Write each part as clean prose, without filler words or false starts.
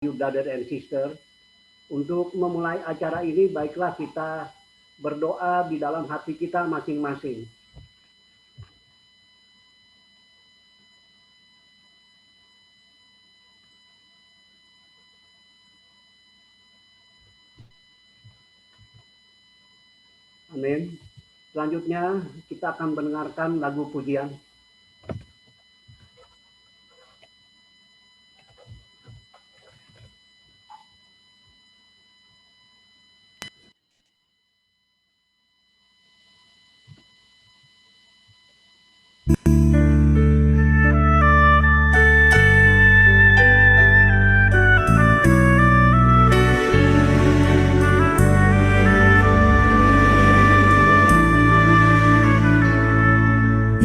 you brother and sister. Untuk memulai acara ini, baiklah kita berdoa di dalam hati kita masing-masing. Amin. Selanjutnya kita akan mendengarkan lagu pujian.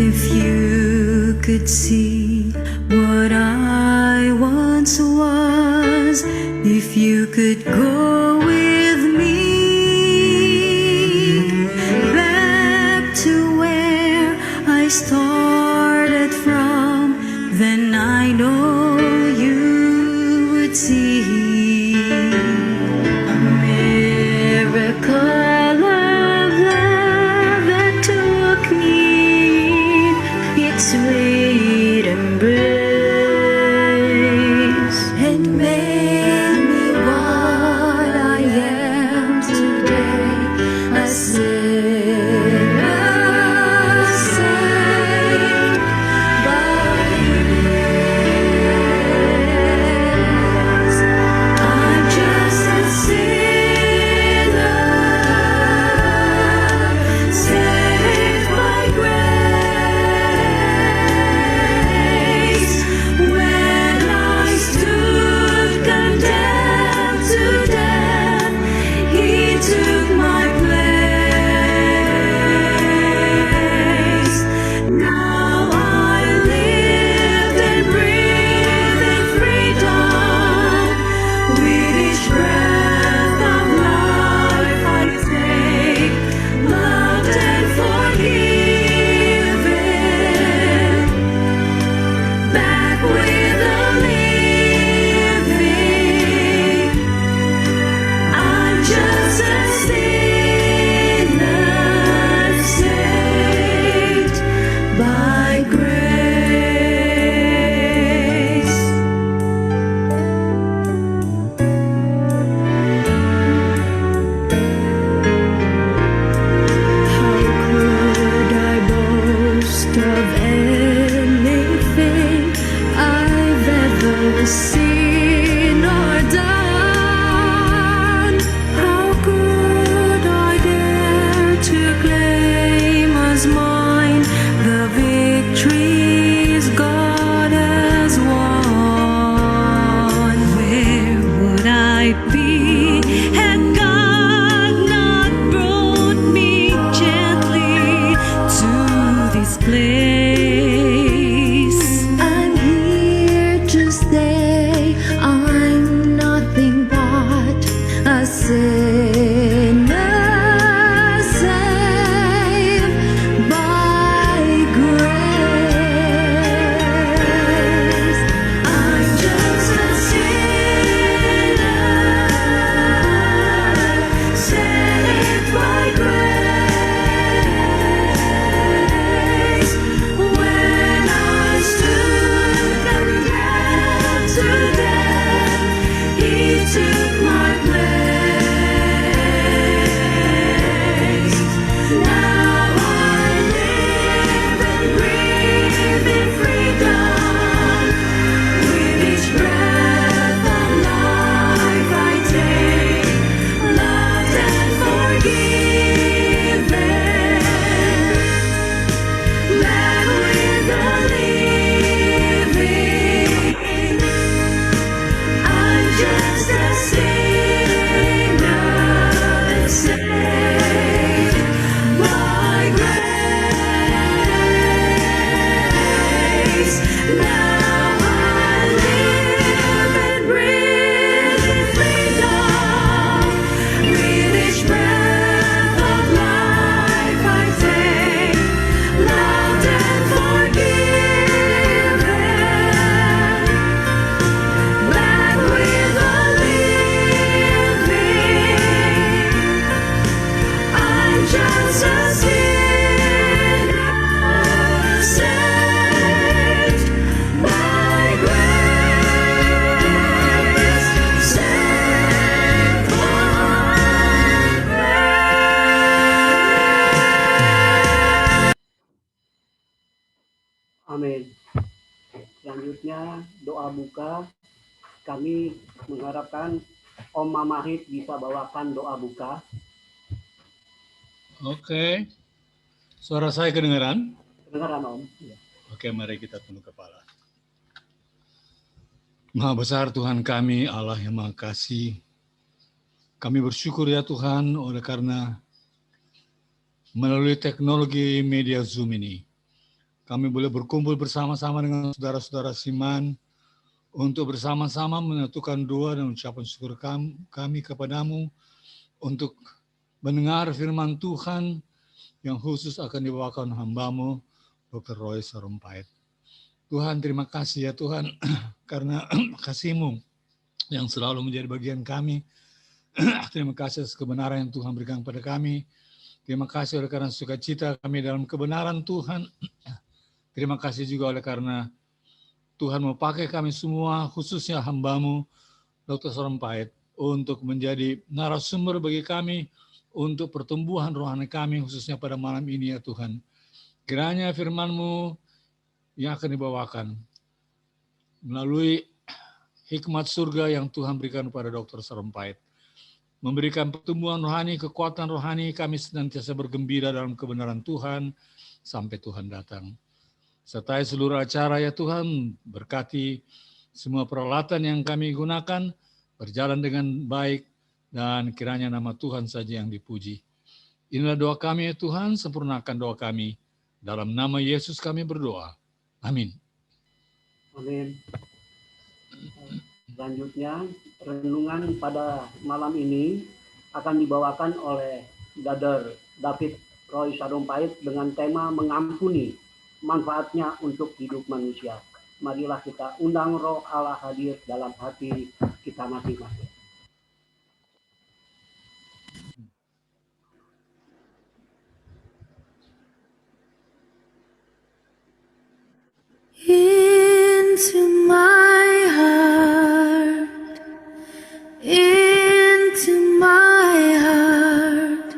If you could see what I once was, if you could go with me back to where I started from, then I know you would see a miracle of love that took me sweet embrace and made me what I am today, a sinner saved by grace. I'm just a sinner saved by grace. When I stood kami mengharapkan Om Mamahit bisa bawakan doa buka. Oke. Suara saya kedengaran? Kedengaran Om. Ya. Oke, mari kita tunduk kepala. Maha besar Tuhan kami, Allah yang Maha Kasih. Kami bersyukur ya Tuhan oleh karena melalui teknologi media Zoom ini, kami boleh berkumpul bersama-sama dengan saudara-saudara Siman untuk bersama-sama menyatukan doa dan ucapan syukur kami kepadamu untuk mendengar firman Tuhan yang khusus akan dibawakan hamba-Mu, Dr. Roy Sarumpait. Tuhan, terima kasih ya Tuhan, karena kasih-Mu yang selalu menjadi bagian kami. Terima kasih atas kebenaran yang Tuhan berikan kepada kami. Terima kasih oleh karena sukacita kami dalam kebenaran Tuhan. Terima kasih juga oleh karena Tuhan mau pakai kami semua, khususnya hamba-Mu, Dr. Sarumpait, untuk menjadi narasumber bagi kami, untuk pertumbuhan rohani kami, khususnya pada malam ini ya Tuhan. Kiranya firman-Mu yang akan dibawakan melalui hikmat surga yang Tuhan berikan kepada Dr. Sarumpait, memberikan pertumbuhan rohani, kekuatan rohani, kami senantiasa bergembira dalam kebenaran Tuhan sampai Tuhan datang. Sertai seluruh acara ya Tuhan, berkati semua peralatan yang kami gunakan, berjalan dengan baik, dan kiranya nama Tuhan saja yang dipuji. Inilah doa kami ya Tuhan, sempurnakan doa kami. Dalam nama Yesus kami berdoa. Amin. Amin. Selanjutnya, renungan pada malam ini akan dibawakan oleh Brother David Roy Sarumpait dengan tema mengampuni, manfaatnya untuk hidup manusia. Marilah kita undang Roh Allah hadir dalam hati kita masing-masing. Into my heart, into my heart,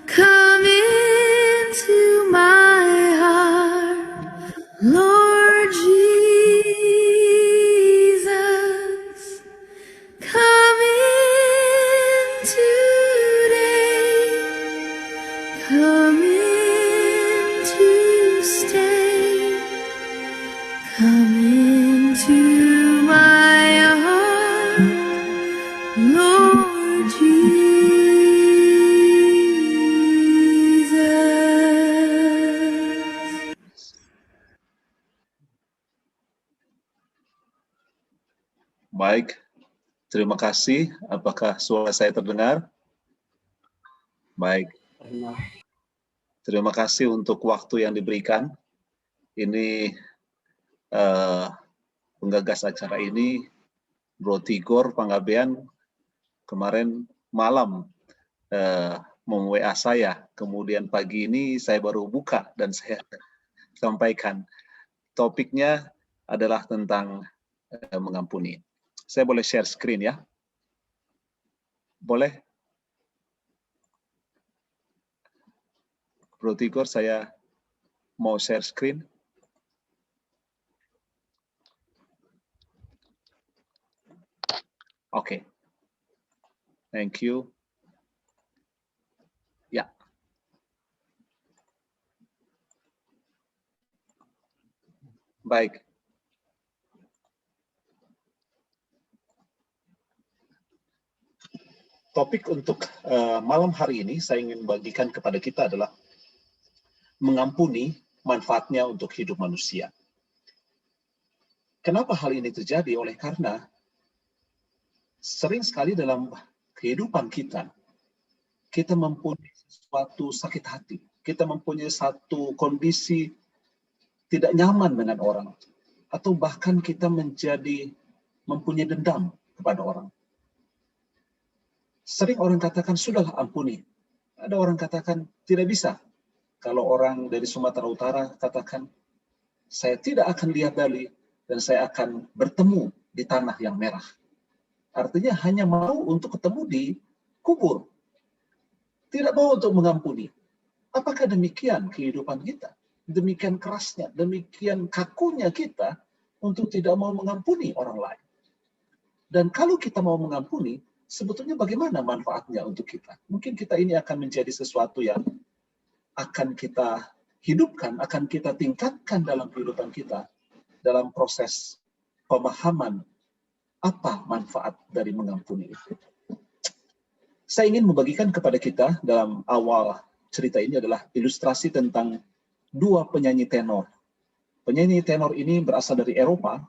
come into my heart, Lord Jesus, come in today, come in to stay. Come into my heart, Lord Jesus. Baik, terima kasih. Apakah suara saya terdengar? Baik. Terima kasih untuk waktu yang diberikan. Ini penggagas acara ini, Bro Tigor Panggabean, kemarin malam mem-WA saya, kemudian pagi ini saya baru buka dan saya sampaikan. Topiknya adalah tentang mengampuni. Saya boleh share screen ya? Boleh? Bro Tigor, saya mau share screen. Oke. Thank you. Ya. Baik. Topik untuk malam hari ini saya ingin bagikan kepada kita adalah mengampuni, manfaatnya untuk hidup manusia. Kenapa hal ini terjadi? Oleh karena sering sekali dalam kehidupan kita, kita mempunyai suatu sakit hati. Kita mempunyai satu kondisi tidak nyaman dengan orang. Atau bahkan kita mempunyai dendam kepada orang. Sering orang katakan, sudahlah ampuni. Ada orang katakan, tidak bisa. Kalau orang dari Sumatera Utara katakan, saya tidak akan lihat Bali dan saya akan bertemu di tanah yang merah. Artinya hanya mau untuk ketemu di kubur. Tidak mau untuk mengampuni. Apakah demikian kehidupan kita? Demikian kerasnya, demikian kakunya kita untuk tidak mau mengampuni orang lain. Dan kalau kita mau mengampuni, sebetulnya bagaimana manfaatnya untuk kita? Mungkin kita ini akan menjadi sesuatu yang akan kita hidupkan, akan kita tingkatkan dalam kehidupan kita, dalam proses pemahaman apa manfaat dari mengampuni itu. Saya ingin membagikan kepada kita dalam awal cerita ini adalah ilustrasi tentang dua penyanyi tenor. Penyanyi tenor ini berasal dari Eropa,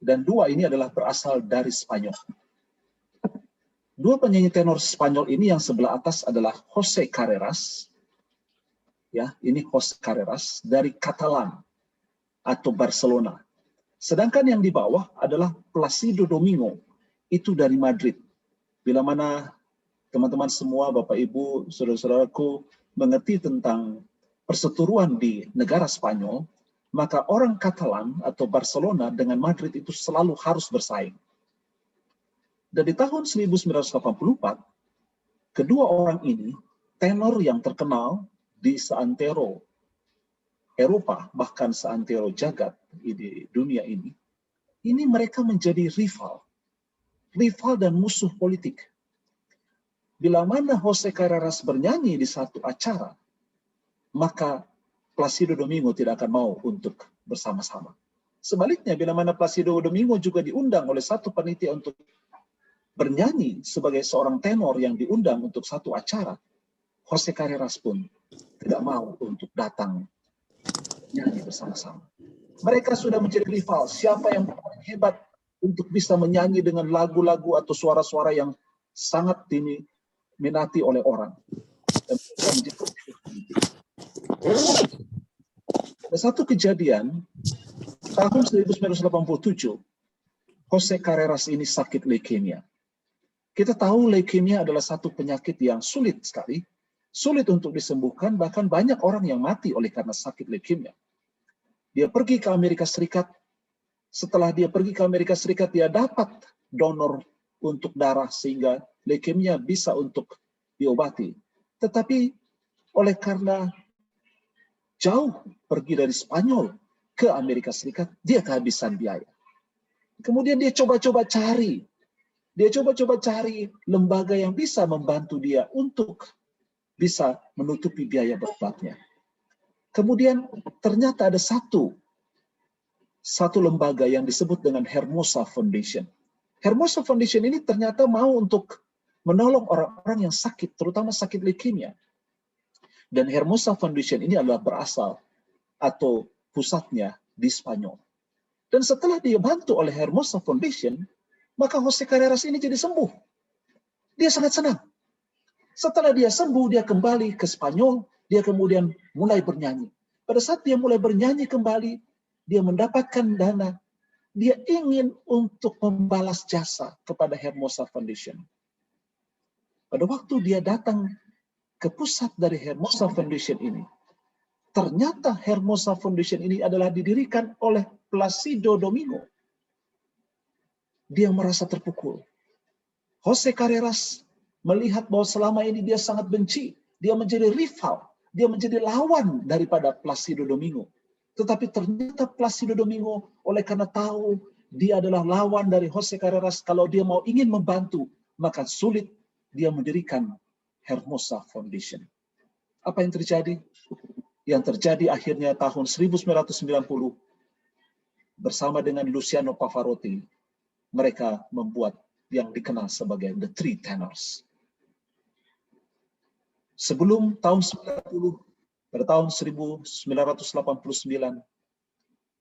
dan dua ini adalah berasal dari Spanyol. Dua penyanyi tenor Spanyol ini yang sebelah atas adalah José Carreras. Ya, ini José Carreras dari Catalan atau Barcelona. Sedangkan yang di bawah adalah Plácido Domingo, itu dari Madrid. Bila mana teman-teman semua, Bapak Ibu, saudara-saudaraku mengerti tentang perseteruan di negara Spanyol, maka orang Catalan atau Barcelona dengan Madrid itu selalu harus bersaing. Dan di tahun 1984, kedua orang ini, tenor yang terkenal di seantero Eropa, bahkan seantero jagat di dunia ini mereka menjadi rival dan musuh politik. Bila mana José Carreras bernyanyi di satu acara, maka Plácido Domingo tidak akan mau untuk bersama-sama. Sebaliknya, bila mana Plácido Domingo juga diundang oleh satu panitia untuk bernyanyi sebagai seorang tenor yang diundang untuk satu acara, José Carreras pun tidak mau untuk datang nyanyi bersama-sama. Mereka sudah menjadi rival. Siapa yang paling hebat untuk bisa menyanyi dengan lagu-lagu atau suara-suara yang sangat diminati oleh orang. Dan ada satu kejadian, tahun 1987, José Carreras ini sakit leukemia. Kita tahu leukemia adalah satu penyakit yang sulit sekali, sulit untuk disembuhkan, bahkan banyak orang yang mati oleh karena sakit leukemia. Dia pergi ke Amerika Serikat. Setelah dia pergi ke Amerika Serikat, dia dapat donor untuk darah sehingga leukemia bisa untuk diobati. Tetapi oleh karena jauh pergi dari Spanyol ke Amerika Serikat, dia kehabisan biaya. Kemudian dia coba-coba cari lembaga yang bisa membantu dia untuk bisa menutupi biaya berobatnya. Kemudian ternyata ada satu lembaga yang disebut dengan Hermosa Foundation. Hermosa Foundation ini ternyata mau untuk menolong orang-orang yang sakit, terutama sakit leukemia. Dan Hermosa Foundation ini adalah berasal atau pusatnya di Spanyol. Dan setelah dia bantu oleh Hermosa Foundation, maka José Carreras ini jadi sembuh. Dia sangat senang. Setelah dia sembuh, dia kembali ke Spanyol, dia kemudian mulai bernyanyi. Pada saat dia mulai bernyanyi kembali, dia mendapatkan dana. Dia ingin untuk membalas jasa kepada Hermosa Foundation. Pada waktu dia datang ke pusat dari Hermosa Foundation ini, ternyata Hermosa Foundation ini adalah didirikan oleh Plácido Domingo. Dia merasa terpukul. José Carreras melihat bahwa selama ini dia sangat benci, dia menjadi rival, dia menjadi lawan daripada Plácido Domingo. Tetapi ternyata Plácido Domingo oleh karena tahu dia adalah lawan dari José Carreras, kalau dia mau ingin membantu, maka sulit dia mendirikan Hermosa Foundation. Apa yang terjadi? Yang terjadi akhirnya tahun 1990 bersama dengan Luciano Pavarotti, mereka membuat yang dikenal sebagai The Three Tenors. Sebelum tahun 90, pada tahun 1989,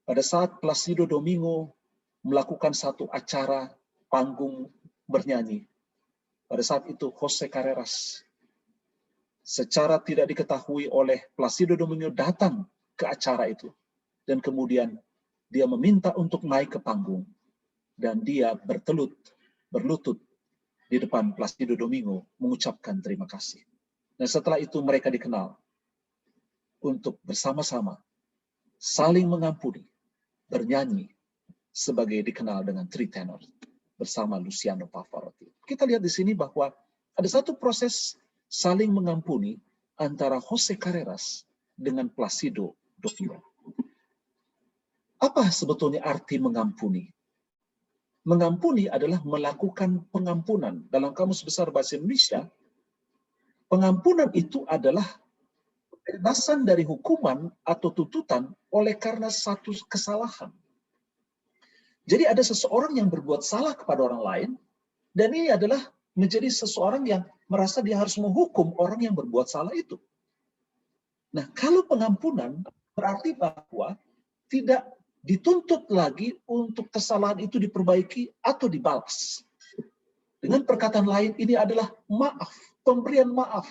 pada saat Plácido Domingo melakukan satu acara panggung bernyanyi, pada saat itu José Carreras secara tidak diketahui oleh Plácido Domingo datang ke acara itu. Dan kemudian dia meminta untuk naik ke panggung. Dan dia berlutut di depan Plácido Domingo mengucapkan terima kasih. Dan setelah itu mereka dikenal untuk bersama-sama saling mengampuni, bernyanyi sebagai dikenal dengan Three Tenors bersama Luciano Pavarotti. Kita lihat di sini bahwa ada satu proses saling mengampuni antara José Carreras dengan Plácido Domingo. Apa sebetulnya arti mengampuni? Mengampuni adalah melakukan pengampunan. Dalam Kamus Besar Bahasa Indonesia, pengampunan itu adalah pembebasan dari hukuman atau tuntutan oleh karena satu kesalahan. Jadi ada seseorang yang berbuat salah kepada orang lain, dan ini adalah menjadi seseorang yang merasa dia harus menghukum orang yang berbuat salah itu. Nah, kalau pengampunan berarti bahwa tidak dituntut lagi untuk kesalahan itu diperbaiki atau dibalas. Dengan perkataan lain, ini adalah maaf, pemberian maaf.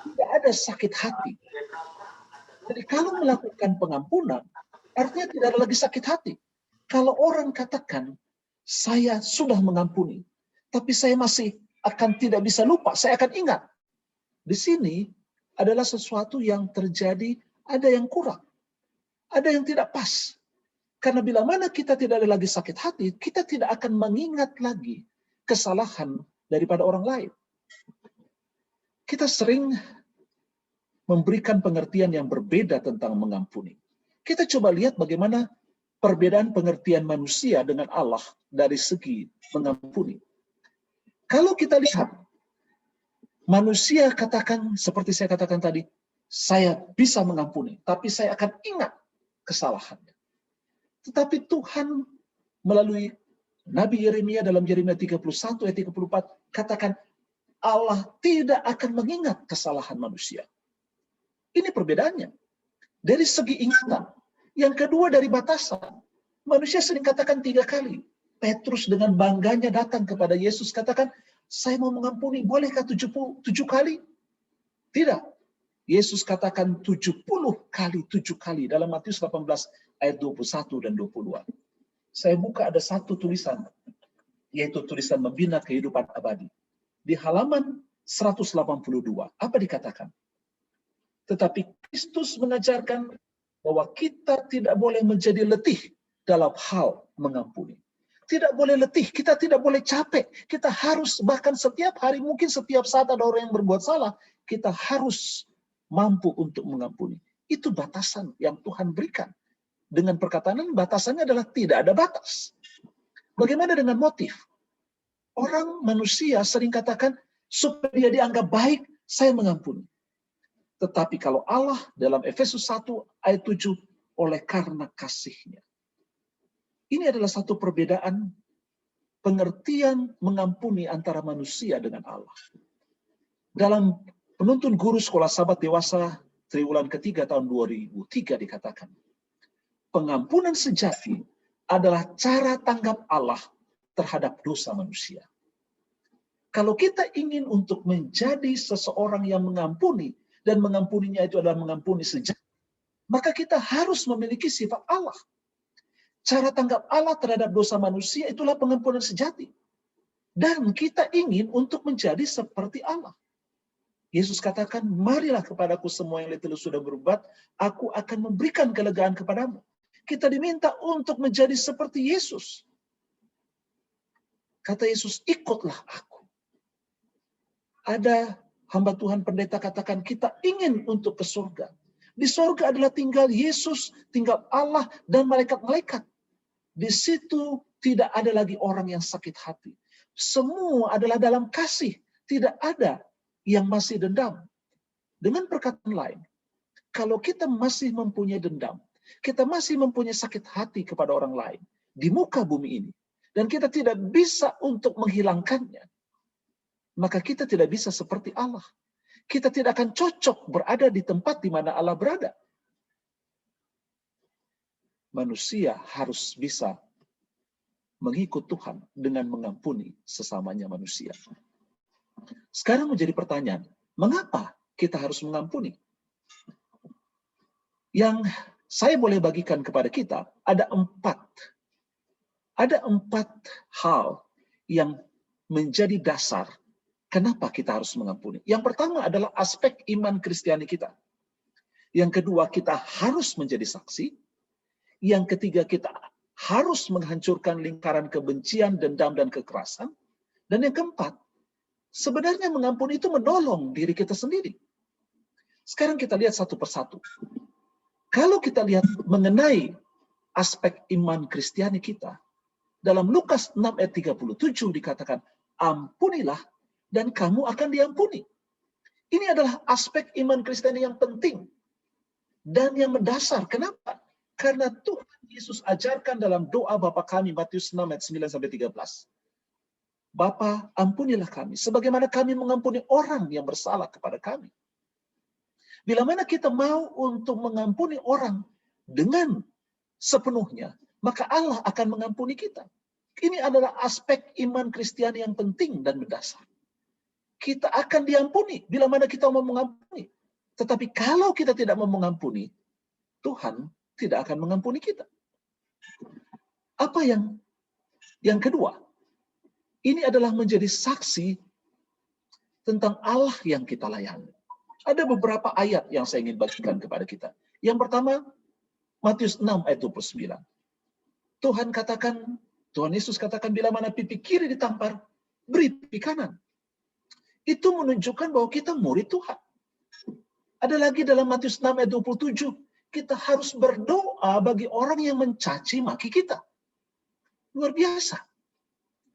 Tidak ada sakit hati. Jadi kalau melakukan pengampunan, artinya tidak ada lagi sakit hati. Kalau orang katakan, saya sudah mengampuni, tapi saya masih akan tidak bisa lupa, saya akan ingat. Di sini adalah sesuatu yang terjadi, ada yang kurang. Ada yang tidak pas. Karena bila mana kita tidak ada lagi sakit hati, kita tidak akan mengingat lagi kesalahan daripada orang lain. Kita sering memberikan pengertian yang berbeda tentang mengampuni. Kita coba lihat bagaimana perbedaan pengertian manusia dengan Allah dari segi mengampuni. Kalau kita lihat, manusia katakan, seperti saya katakan tadi, saya bisa mengampuni, tapi saya akan ingat kesalahannya. Tetapi Tuhan melalui Nabi Yeremia dalam Yeremia 31 ayat 34 katakan Allah tidak akan mengingat kesalahan manusia. Ini perbedaannya. Dari segi ingatan. Yang kedua dari batasan. Manusia sering katakan 3 kali. Petrus dengan bangganya datang kepada Yesus katakan, saya mau mengampuni, bolehkah 77 kali? Tidak. Yesus katakan 70 kali 7 kali dalam Matius 18 ayat 21 dan 22. Saya buka ada satu tulisan, yaitu tulisan Membina Kehidupan Abadi. Di halaman 182, apa dikatakan? Tetapi Kristus mengajarkan bahwa kita tidak boleh menjadi letih dalam hal mengampuni. Tidak boleh letih, kita tidak boleh capek. Kita harus bahkan setiap hari, mungkin setiap saat ada orang yang berbuat salah, kita harus mampu untuk mengampuni. Itu batasan yang Tuhan berikan. Dengan perkataan batasannya adalah tidak ada batas. Bagaimana dengan motif? Orang manusia sering katakan, supaya dia dianggap baik, saya mengampuni. Tetapi kalau Allah dalam Efesus 1 ayat 7, oleh karena kasih-Nya. Ini adalah satu perbedaan pengertian mengampuni antara manusia dengan Allah. Dalam Penuntun Guru Sekolah Sahabat Dewasa triwulan ketiga tahun 2003 dikatakan, pengampunan sejati adalah cara tanggap Allah terhadap dosa manusia. Kalau kita ingin untuk menjadi seseorang yang mengampuni, dan mengampuninya itu adalah mengampuni sejati, maka kita harus memiliki sifat Allah. Cara tanggap Allah terhadap dosa manusia itulah pengampunan sejati. Dan kita ingin untuk menjadi seperti Allah. Yesus katakan, marilah kepadaku semua yang letih sudah berobat, aku akan memberikan kelegaan kepadamu. Kita diminta untuk menjadi seperti Yesus. Kata Yesus, ikutlah aku. Ada hamba Tuhan pendeta katakan, kita ingin untuk ke surga. Di surga adalah tinggal Yesus, tinggal Allah, dan malaikat-malaikat. Di situ tidak ada lagi orang yang sakit hati. Semua adalah dalam kasih. Tidak ada yang masih dendam. Dengan perkataan lain, kalau kita masih mempunyai dendam, kita masih mempunyai sakit hati kepada orang lain di muka bumi ini, dan kita tidak bisa untuk menghilangkannya, maka kita tidak bisa seperti Allah. Kita tidak akan cocok berada di tempat di mana Allah berada. Manusia harus bisa mengikut Tuhan dengan mengampuni sesamanya manusia. Sekarang menjadi pertanyaan, mengapa kita harus mengampuni? Yang saya boleh bagikan kepada kita, ada 4 hal yang menjadi dasar kenapa kita harus mengampuni. Yang pertama adalah aspek iman Kristiani kita. Yang kedua, kita harus menjadi saksi. Yang ketiga, kita harus menghancurkan lingkaran kebencian, dendam, dan kekerasan. Dan yang keempat, sebenarnya mengampuni itu menolong diri kita sendiri. Sekarang kita lihat satu persatu. Kalau kita lihat mengenai aspek iman Kristiani kita, Dalam Lukas 6 ayat 37 dikatakan, ampunilah dan kamu akan diampuni. Ini adalah aspek iman Kristen yang penting dan yang mendasar. Kenapa? Karena Tuhan Yesus ajarkan dalam doa Bapa kami, Matius 6 ayat 9-13. Bapa, ampunilah kami, sebagaimana kami mengampuni orang yang bersalah kepada kami. Bila mana kita mau untuk mengampuni orang dengan sepenuhnya, maka Allah akan mengampuni kita. Ini adalah aspek iman Kristiani yang penting dan mendasar. Kita akan diampuni bila mana kita mau mengampuni. Tetapi kalau kita tidak mau mengampuni, Tuhan tidak akan mengampuni kita. Apa yang kedua? Ini adalah menjadi saksi tentang Allah yang kita layani. Ada beberapa ayat yang saya ingin bagikan kepada kita. Yang pertama, Matius 6 ayat 29. Tuhan Yesus katakan, bila mana pipi kiri ditampar, beri pipi kanan. Itu menunjukkan bahwa kita murid Tuhan. Ada lagi dalam Matius 6 ayat 27, kita harus berdoa bagi orang yang mencaci maki kita. Luar biasa.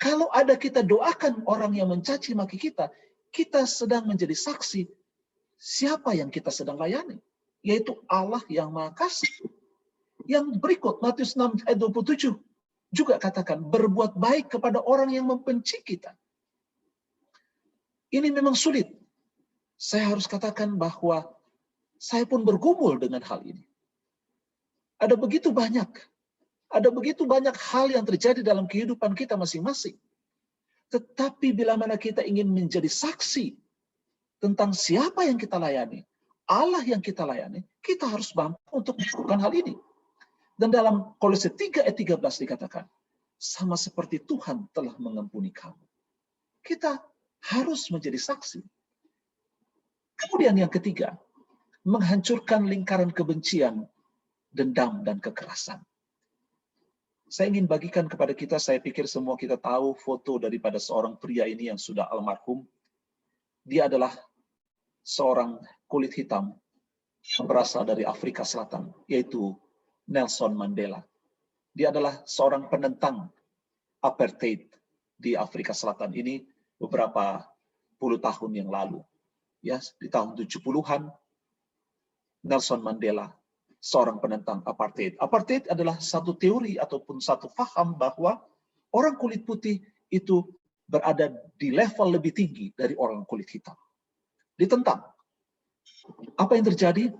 Kalau ada kita doakan orang yang mencaci maki kita, kita sedang menjadi saksi siapa yang kita sedang layani, yaitu Allah yang Maha Kasih. Yang berikut, Matius 6 ayat 27, juga katakan, berbuat baik kepada orang yang membenci kita. Ini memang sulit. Saya harus katakan bahwa saya pun bergumul dengan hal ini. Ada begitu banyak hal yang terjadi dalam kehidupan kita masing-masing. Tetapi bila mana kita ingin menjadi saksi tentang siapa yang kita layani, Allah yang kita layani, kita harus mampu untuk melakukan hal ini. Dan dalam Kolose 3 ayat 13 dikatakan, sama seperti Tuhan telah mengampuni kamu. Kita harus menjadi saksi. Kemudian yang ketiga, menghancurkan lingkaran kebencian, dendam, dan kekerasan. Saya ingin bagikan kepada kita, saya pikir semua kita tahu foto daripada seorang pria ini yang sudah almarhum. Dia adalah seorang kulit hitam yang berasal dari Afrika Selatan, yaitu Nelson Mandela. Dia adalah seorang penentang apartheid di Afrika Selatan ini beberapa puluh tahun yang lalu. Ya, di tahun 70-an, Nelson Mandela, seorang penentang apartheid. Apartheid adalah satu teori ataupun satu faham bahwa orang kulit putih itu berada di level lebih tinggi dari orang kulit hitam. Ditentang. Apa yang terjadi?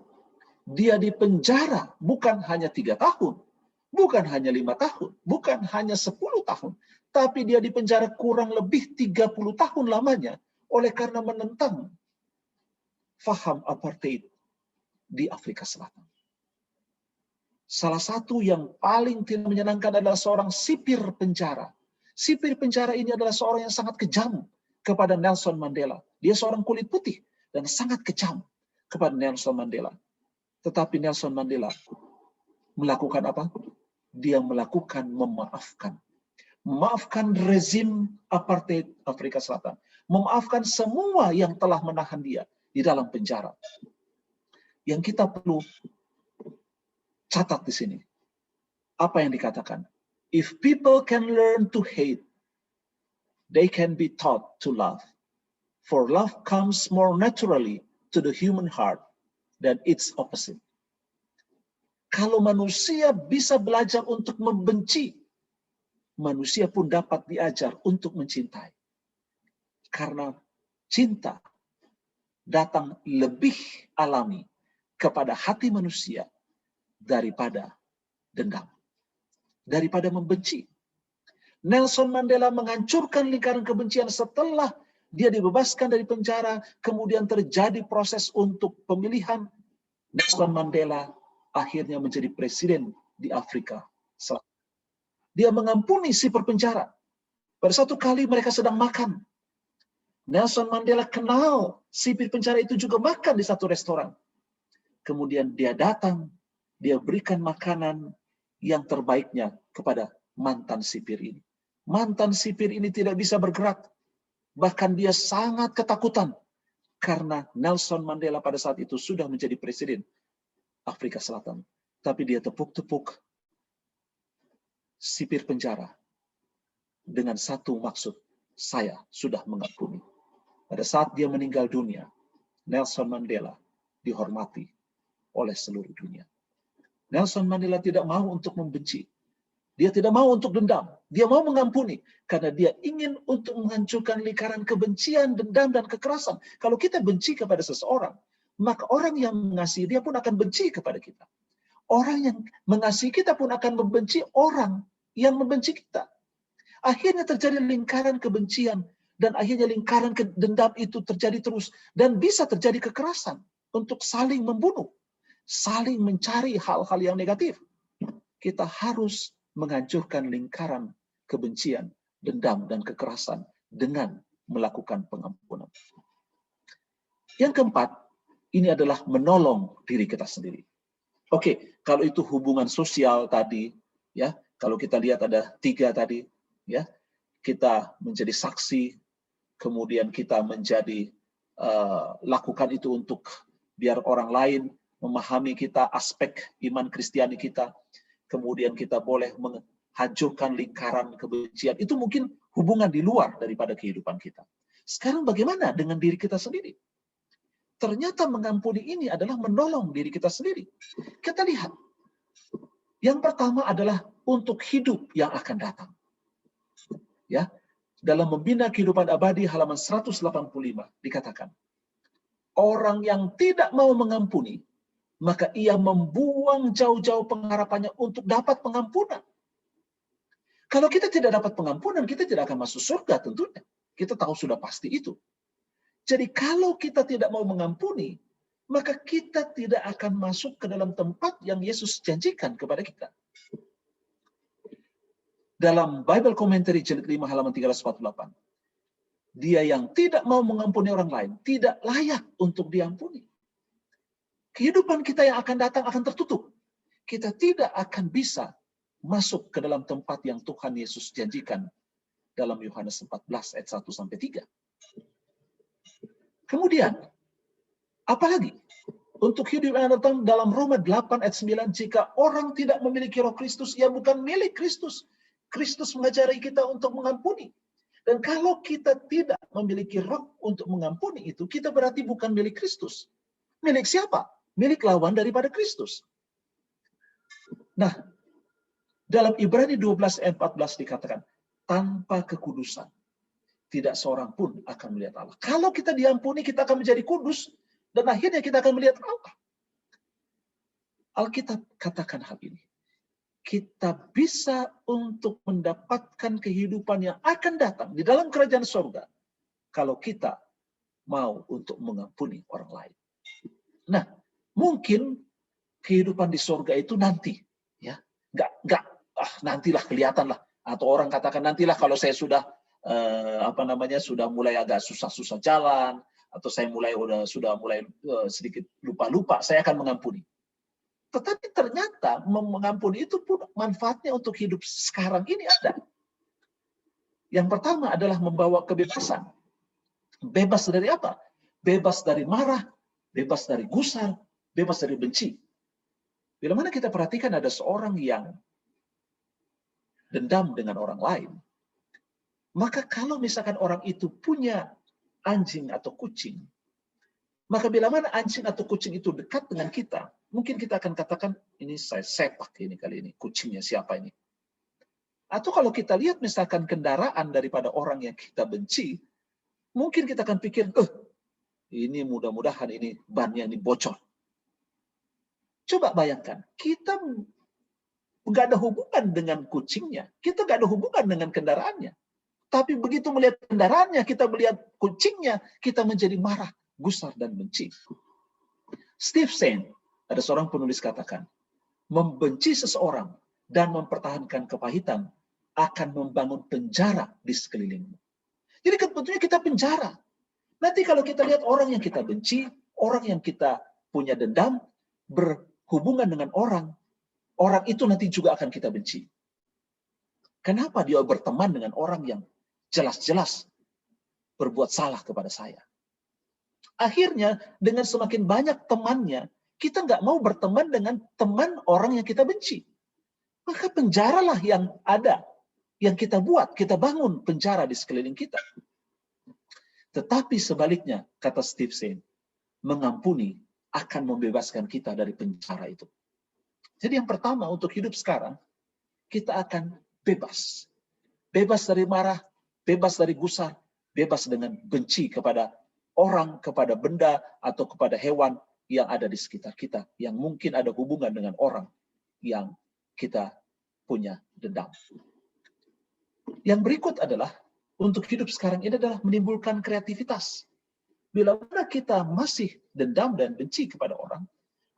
Dia dipenjara bukan hanya 3 tahun, bukan hanya 5 tahun, bukan hanya 10 tahun, tapi dia dipenjara kurang lebih 30 tahun lamanya oleh karena menentang faham apartheid di Afrika Selatan. Salah satu yang paling tidak menyenangkan adalah seorang sipir penjara. Sipir penjara ini adalah seorang yang sangat kejam kepada Nelson Mandela. Dia seorang kulit putih dan sangat kejam kepada Nelson Mandela. Tetapi Nelson Mandela melakukan apa? Dia melakukan memaafkan. Memaafkan rezim apartheid Afrika Selatan. Memaafkan semua yang telah menahan dia di dalam penjara. Yang kita perlu catat di sini. Apa yang dikatakan? If people can learn to hate, they can be taught to love. For love comes more naturally to the human heart than its opposite. Kalau manusia bisa belajar untuk membenci, manusia pun dapat diajar untuk mencintai. Karena cinta datang lebih alami kepada hati manusia daripada dendam, daripada membenci. Nelson Mandela menghancurkan lingkaran kebencian setelah dia dibebaskan dari penjara, kemudian terjadi proses untuk pemilihan. Nelson Mandela akhirnya menjadi presiden di Afrika Selatan. Dia mengampuni si berpenjara. Pada satu kali mereka sedang makan. Nelson Mandela kenal si penjara itu juga makan di satu restoran. Kemudian dia datang, dia berikan makanan yang terbaiknya kepada mantan sipir ini. Mantan sipir ini tidak bisa bergerak. Bahkan dia sangat ketakutan karena Nelson Mandela pada saat itu sudah menjadi presiden Afrika Selatan. Tapi dia tepuk-tepuk sipir penjara dengan satu maksud, saya sudah mengampuni. Pada saat dia meninggal dunia, Nelson Mandela dihormati oleh seluruh dunia. Nelson Mandela tidak mau untuk membenci. Dia tidak mau untuk dendam. Dia mau mengampuni. Karena dia ingin untuk menghancurkan lingkaran kebencian, dendam, dan kekerasan. Kalau kita benci kepada seseorang, maka orang yang mengasihi dia pun akan benci kepada kita. Orang yang mengasihi kita pun akan membenci orang yang membenci kita. Akhirnya terjadi lingkaran kebencian. Dan akhirnya lingkaran dendam itu terjadi terus. Dan bisa terjadi kekerasan untuk saling membunuh. Saling mencari hal-hal yang negatif. Kita harus menghancurkan lingkaran kebencian, dendam, dan kekerasan dengan melakukan pengampunan. Yang keempat, ini adalah menolong diri kita sendiri. Oke, kalau itu hubungan sosial tadi, ya, kalau kita lihat ada 3 tadi, ya, kita menjadi saksi, kemudian kita menjadi lakukan itu untuk biar orang lain memahami kita, aspek iman Kristiani kita. Kemudian kita boleh menghancurkan lingkaran kebencian. Itu mungkin hubungan di luar daripada kehidupan kita. Sekarang bagaimana dengan diri kita sendiri? Ternyata mengampuni ini adalah menolong diri kita sendiri. Kita lihat. Yang pertama adalah untuk hidup yang akan datang. Ya, dalam Membina Kehidupan Abadi halaman 185 dikatakan, orang yang tidak mau mengampuni, maka ia membuang jauh-jauh pengharapannya untuk dapat pengampunan. Kalau kita tidak dapat pengampunan, kita tidak akan masuk surga tentunya. Kita tahu sudah pasti itu. Jadi kalau kita tidak mau mengampuni, maka kita tidak akan masuk ke dalam tempat yang Yesus janjikan kepada kita. Dalam Bible Commentary jilid 5 halaman 348, dia yang tidak mau mengampuni orang lain, tidak layak untuk diampuni. Kehidupan kita yang akan datang akan tertutup. Kita tidak akan bisa masuk ke dalam tempat yang Tuhan Yesus janjikan dalam Yohanes 14 ayat 1-3. Kemudian, apalagi? Untuk hidup yang datang dalam Roma 8 ayat 9, jika orang tidak memiliki roh Kristus, ia bukan milik Kristus. Kristus mengajari kita untuk mengampuni. Dan kalau kita tidak memiliki roh untuk mengampuni itu, kita berarti bukan milik Kristus. Milik siapa? Milik lawan daripada Kristus. Nah, dalam Ibrani 12 ayat 14 dikatakan, tanpa kekudusan, tidak seorang pun akan melihat Allah. Kalau kita diampuni, kita akan menjadi kudus, dan akhirnya kita akan melihat Allah. Alkitab katakan hal ini. Kita bisa untuk mendapatkan kehidupan yang akan datang di dalam kerajaan surga, kalau kita mau untuk mengampuni orang lain. Nah, mungkin kehidupan di surga itu nanti, ya, nantilah kelihatan lah, atau orang katakan nantilah kalau saya sudah sudah mulai agak susah-susah jalan, atau saya sudah mulai sedikit lupa-lupa, saya akan mengampuni. Tetapi ternyata mengampuni itu pun manfaatnya untuk hidup sekarang ini ada. Yang pertama adalah membawa kebebasan. Bebas dari apa? Bebas dari marah, bebas dari gusar, bebas dari benci. Bila mana kita perhatikan ada seorang yang dendam dengan orang lain, maka kalau misalkan orang itu punya anjing atau kucing, maka bila mana anjing atau kucing itu dekat dengan kita, mungkin kita akan katakan, ini saya sepak ini kali ini, kucingnya siapa ini? Atau kalau kita lihat misalkan kendaraan daripada orang yang kita benci, mungkin kita akan pikir, ini mudah-mudahan ini bannya ini bocor. Coba bayangkan, kita nggak ada hubungan dengan kucingnya, kita nggak ada hubungan dengan kendaraannya. Tapi begitu melihat kendaraannya, kita melihat kucingnya, kita menjadi marah, gusar, dan benci. Steve Saint, ada seorang penulis katakan, membenci seseorang dan mempertahankan kepahitan akan membangun penjara di sekelilingmu. Jadi sebetulnya kita penjara. Nanti kalau kita lihat orang yang kita benci, orang yang kita punya dendam, berhubungan dengan orang itu nanti juga akan kita benci. Kenapa dia berteman dengan orang yang jelas-jelas berbuat salah kepada saya? Akhirnya dengan semakin banyak temannya, kita nggak mau berteman dengan teman orang yang kita benci. Maka penjaralah yang ada yang kita buat, kita bangun penjara di sekeliling kita. Tetapi sebaliknya, kata Steve Saint, mengampuni akan membebaskan kita dari penjara itu. Jadi yang pertama, untuk hidup sekarang, kita akan bebas. Bebas dari marah, bebas dari gusar, bebas dengan benci kepada orang, kepada benda, atau kepada hewan yang ada di sekitar kita, yang mungkin ada hubungan dengan orang yang kita punya dendam. Yang berikut adalah, untuk hidup sekarang ini adalah menimbulkan kreativitas. Bila mana kita masih dendam dan benci kepada orang,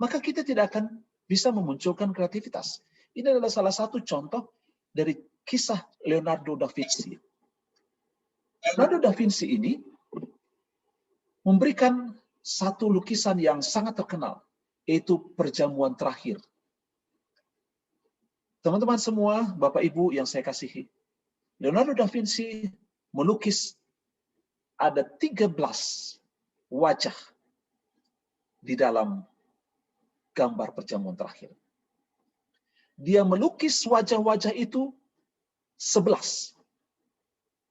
maka kita tidak akan bisa memunculkan kreativitas. Ini adalah salah satu contoh dari kisah Leonardo da Vinci. Leonardo da Vinci ini memberikan satu lukisan yang sangat terkenal, yaitu Perjamuan Terakhir. Teman-teman semua, Bapak Ibu yang saya kasihi, Leonardo da Vinci melukis ada 13 wajah di dalam gambar Perjamuan Terakhir. Dia melukis wajah-wajah itu 11.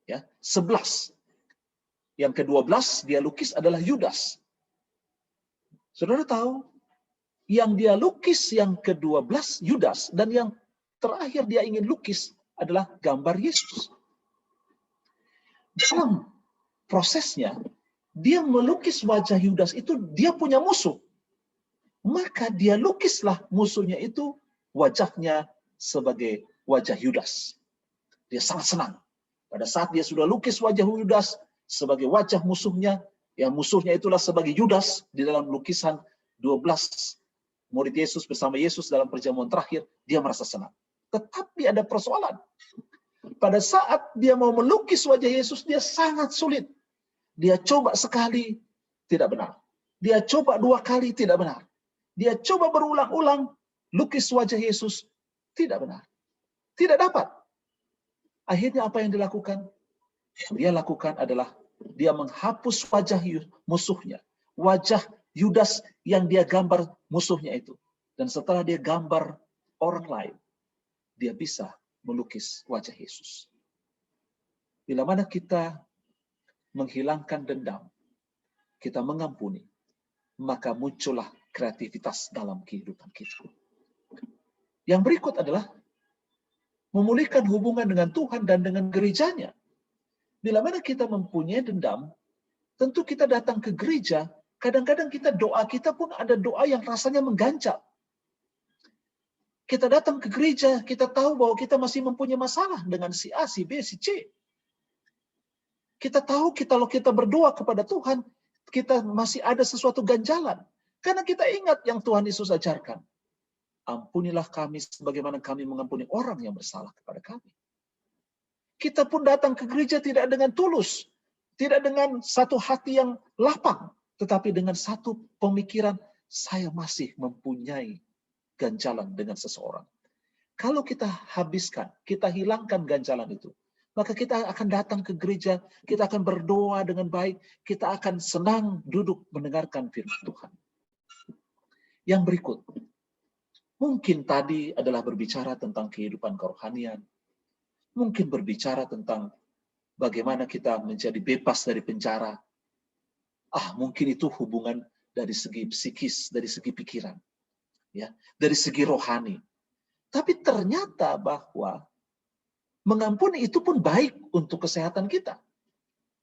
Ya, 11. Yang ke-12 dia lukis adalah Yudas. Saudara tahu, yang dia lukis yang ke-12 Yudas, dan yang terakhir dia ingin lukis adalah gambar Yesus. Dalam prosesnya, dia melukis wajah Yudas itu, dia punya musuh. Maka dia lukislah musuhnya itu wajahnya sebagai wajah Yudas. Dia sangat senang. Pada saat dia sudah lukis wajah Yudas sebagai wajah musuhnya, yang musuhnya itulah sebagai Yudas di dalam lukisan 12 murid Yesus bersama Yesus dalam Perjamuan Terakhir, dia merasa senang. Tetapi ada persoalan. Pada saat dia mau melukis wajah Yesus, dia sangat sulit. Dia coba sekali, tidak benar. Dia coba 2 kali, tidak benar. Dia coba berulang-ulang, lukis wajah Yesus, tidak benar. Tidak dapat. Akhirnya apa yang dilakukan? Yang dia lakukan adalah, dia menghapus wajah musuhnya. Wajah Yudas yang dia gambar musuhnya itu. Dan setelah dia gambar orang lain, dia bisa melukis wajah Yesus. Bila mana kita menghilangkan dendam, kita mengampuni, maka muncullah kreativitas dalam kehidupan kita. Yang berikut adalah memulihkan hubungan dengan Tuhan dan dengan gerejanya. Bila mana kita mempunyai dendam, tentu kita datang ke gereja, kadang-kadang doa kita pun ada doa yang rasanya mengganjal. Kita datang ke gereja, kita tahu bahwa kita masih mempunyai masalah dengan si A, si B, si C. Kita tahu kalau kita berdoa kepada Tuhan, kita masih ada sesuatu ganjalan. Karena kita ingat yang Tuhan Yesus ajarkan. Ampunilah kami sebagaimana kami mengampuni orang yang bersalah kepada kami. Kita pun datang ke gereja tidak dengan tulus, tidak dengan satu hati yang lapang, tetapi dengan satu pemikiran, saya masih mempunyai ganjalan dengan seseorang. Kalau kita habiskan, kita hilangkan ganjalan itu, maka kita akan datang ke gereja, kita akan berdoa dengan baik, kita akan senang duduk mendengarkan firman Tuhan. Yang berikut, mungkin tadi adalah berbicara tentang kehidupan kerohanian, mungkin berbicara tentang bagaimana kita menjadi bebas dari penjara. Mungkin itu hubungan dari segi psikis, dari segi pikiran. Ya, dari segi rohani. Tapi ternyata bahwa mengampuni itu pun baik untuk kesehatan kita.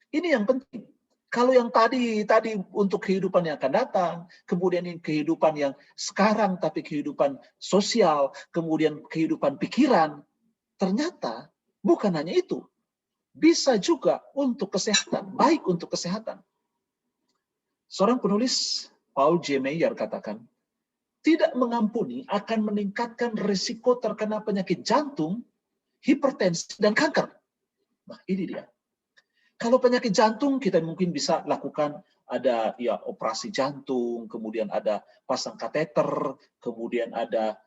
Ini yang penting. Kalau yang tadi untuk kehidupan yang akan datang, kemudian ini kehidupan yang sekarang, tapi kehidupan sosial, kemudian kehidupan pikiran, ternyata bukan hanya itu. Bisa juga untuk kesehatan, baik untuk kesehatan. Seorang penulis, Paul J. Meyer, katakan, tidak mengampuni akan meningkatkan risiko terkena penyakit jantung, hipertensi, dan kanker. Nah, ini dia. Kalau penyakit jantung, kita mungkin bisa lakukan ada operasi jantung, kemudian ada pasang kateter, kemudian ada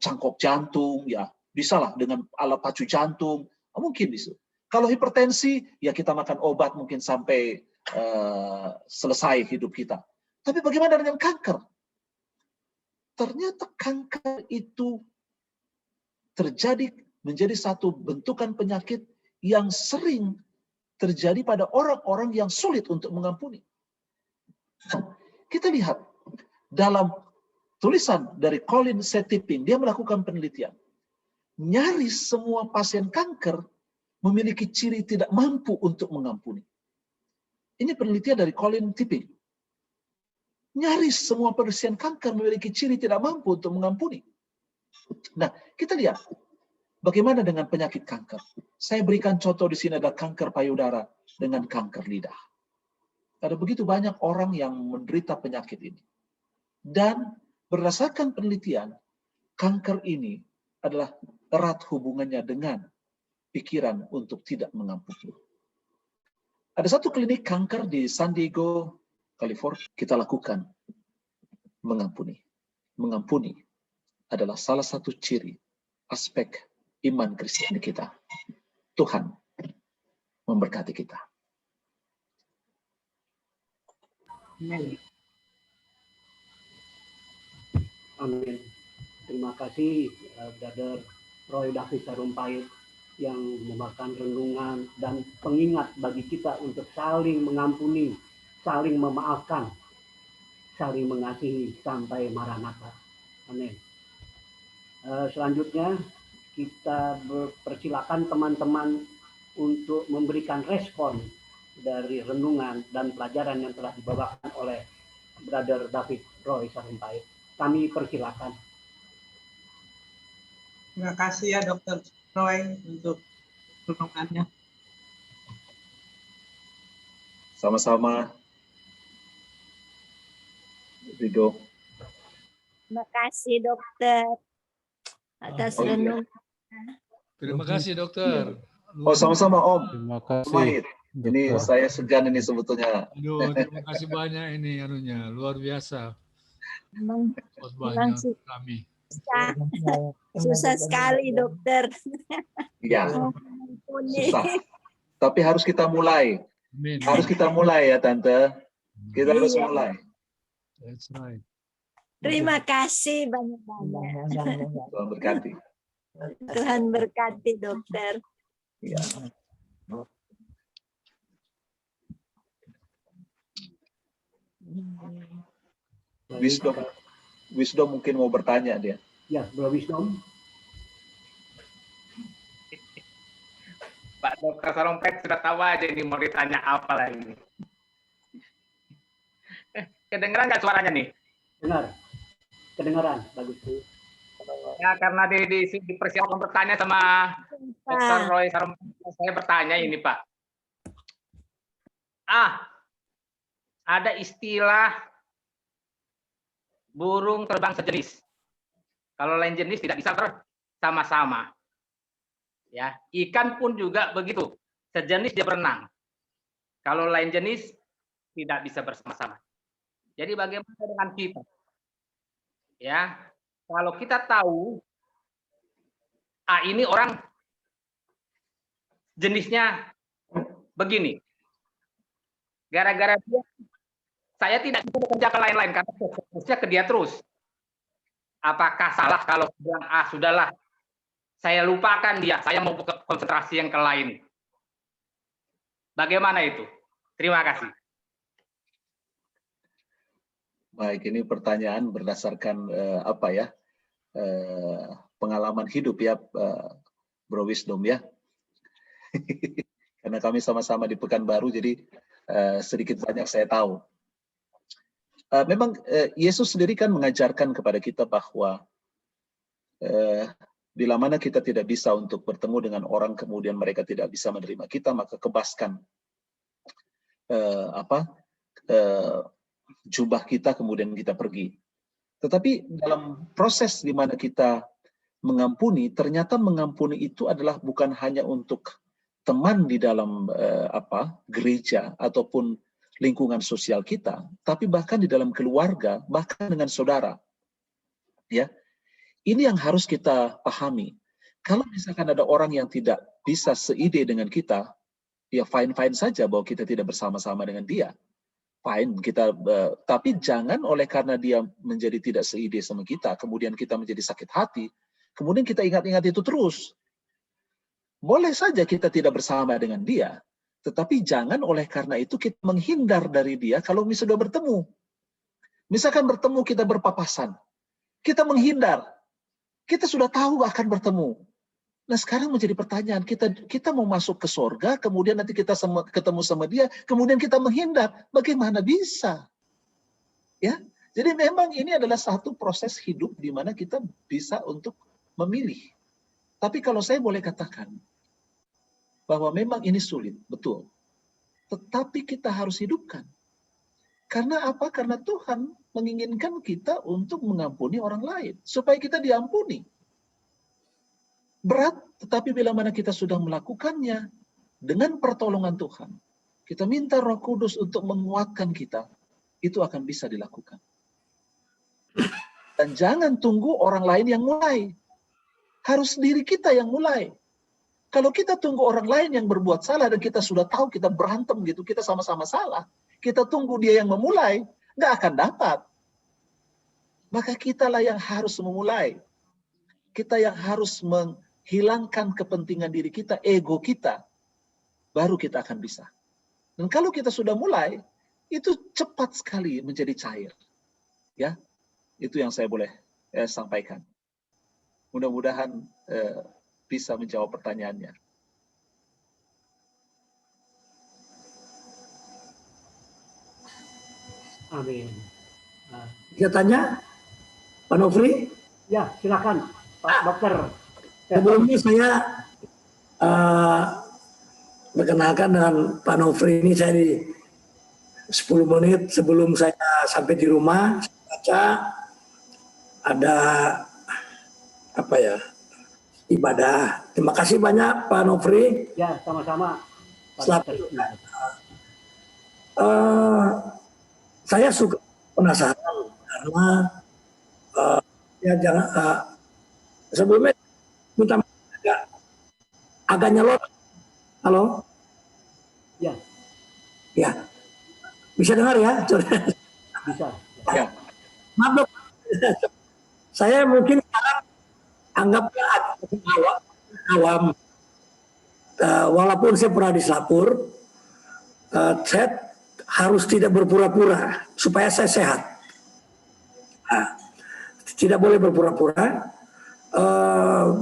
cangkok jantung, ya bisalah dengan alat pacu jantung, mungkin bisa. Kalau hipertensi, ya kita makan obat mungkin sampai selesai hidup kita. Tapi bagaimana dengan kanker? Ternyata kanker itu terjadi menjadi satu bentukan penyakit yang sering terjadi pada orang-orang yang sulit untuk mengampuni. Kita lihat dalam tulisan dari Colin Setipin, dia melakukan penelitian. Nyaris semua pasien kanker memiliki ciri tidak mampu untuk mengampuni. Ini penelitian dari Colin Tipping. Nyaris semua pasien kanker memiliki ciri tidak mampu untuk mengampuni. Nah, kita lihat bagaimana dengan penyakit kanker. Saya berikan contoh di sini adalah kanker payudara dengan kanker lidah. Ada begitu banyak orang yang menderita penyakit ini. Dan berdasarkan penelitian, kanker ini adalah erat hubungannya dengan pikiran untuk tidak mengampuni. Ada satu klinik kanker di San Diego, California, kita lakukan mengampuni. Mengampuni adalah salah satu ciri aspek iman Kristen kita. Tuhan memberkati kita. Amin. Amin. Terima kasih Brother Roy David Sarumpait yang membawakan renungan dan pengingat bagi kita untuk saling mengampuni, saling memaafkan, saling mengasihi sampai Maranatha. Amin. Selanjutnya kita persilakan teman-teman untuk memberikan respon dari renungan dan pelajaran yang telah dibawakan oleh Brother David Roy Sarumpait. Kami persilakan. Terima kasih ya Dr. Roy untuk renungannya. Sama-sama. Rido. Terima kasih dokter atas renungan. Terima kasih dokter. Oh, sama-sama Om. Terima kasih. Mahir. Ini saya segan ini sebetulnya. Aduh, terima kasih banyak ini anunya, luar biasa. Memang Khotbahnya untuk kami. susah sekali dokter. Ya, Mengampuni. susah. Tapi harus kita mulai. Amin. Harus kita mulai ya Tante. Kita harus Iya. mulai. That's right. Terima kasih banyak-banyak. Tuhan berkati. Tuhan berkati dokter. Ya. Wisdom mungkin mau bertanya dia. Ya, Bro Wisdom. Pak Dr. Sarumpait sudah tahu aja ini mau ditanya apa lagi. Kedengeran nggak suaranya nih? Dengar. Kedengaran. Bagus. Ya, karena dipersiapkan bertanya sama Dr. Roy Sarumpait, saya bertanya ini Pak. Ada istilah burung terbang sejenis. Kalau lain jenis tidak bisa bersama-sama. Ya, ikan pun juga begitu. Sejenis dia berenang. Kalau lain jenis tidak bisa bersama-sama. Jadi bagaimana dengan kita? Ya, kalau kita tahu ini orang jenisnya begini. Gara-gara dia saya tidak bisa bekerja ke lain-lain karena fokusnya ke dia terus. Apakah salah kalau bilang sudahlah, saya lupakan dia, saya mau konsentrasi yang ke lain. Bagaimana itu? Terima kasih. Baik, ini pertanyaan berdasarkan pengalaman hidup ya, Bro Wisdom ya. Karena kami sama-sama di Pekanbaru, jadi sedikit banyak saya tahu. Memang Yesus sendiri kan mengajarkan kepada kita bahwa bila mana kita tidak bisa untuk bertemu dengan orang kemudian mereka tidak bisa menerima kita, maka kebaskan jubah kita kemudian kita pergi. Tetapi dalam proses di mana kita mengampuni, ternyata mengampuni itu adalah bukan hanya untuk teman di dalam gereja ataupun lingkungan sosial kita, tapi bahkan di dalam keluarga, bahkan dengan saudara. Ya, ini yang harus kita pahami. Kalau misalkan ada orang yang tidak bisa seide dengan kita, ya fine-fine saja bahwa kita tidak bersama-sama dengan dia. Fine, kita, tapi jangan oleh karena dia menjadi tidak seide sama kita, kemudian kita menjadi sakit hati, kemudian kita ingat-ingat itu terus. boleh saja kita tidak bersama dengan dia, tetapi jangan oleh karena itu kita menghindar dari dia kalau sudah bertemu. Misalkan bertemu kita berpapasan, kita menghindar. Kita sudah tahu akan bertemu. Nah sekarang menjadi pertanyaan, kita mau masuk ke surga, kemudian nanti kita ketemu sama dia, kemudian kita menghindar. Bagaimana bisa? Ya, jadi memang ini adalah satu proses hidup di mana kita bisa untuk memilih. Tapi kalau saya boleh katakan bahwa memang ini sulit, betul. Tetapi kita harus hidupkan. Karena apa? Karena Tuhan menginginkan kita untuk mengampuni orang lain. Supaya kita diampuni. Berat, tetapi bila mana kita sudah melakukannya dengan pertolongan Tuhan, kita minta Roh Kudus untuk menguatkan kita, itu akan bisa dilakukan. Dan jangan tunggu orang lain yang mulai. Harus diri kita yang mulai. Kalau kita tunggu orang lain yang berbuat salah dan kita sudah tahu kita berantem gitu, kita sama-sama salah, kita tunggu dia yang memulai, nggak akan dapat. Maka kitalah yang harus memulai. Kita yang harus menghilangkan kepentingan diri kita, ego kita, baru kita akan bisa. Dan kalau kita sudah mulai, itu cepat sekali menjadi cair. Ya, itu yang saya boleh sampaikan. Mudah-mudahan bisa menjawab pertanyaannya. Amin. Bisa tanya, Pak Nofri? Ya, silakan, Pak Dokter. Sebelumnya saya perkenalkan dengan Pak Nofri ini, saya di 10 menit sebelum saya sampai di rumah, saya baca ada apa ya, ibadah. Terima kasih banyak Pak Nofri. Ya, sama-sama. Selamat. Saya suka penasaran karena ya jangan sebelumnya minta agak nyelot. Halo? Ya. Ya. Bisa dengar ya? Bisa. Ya. Maaf dok. Saya mungkin sekarang anggapnya awam. Walaupun saya pernah di Selapur, saya harus tidak berpura-pura supaya saya sehat. Nah, tidak boleh berpura-pura.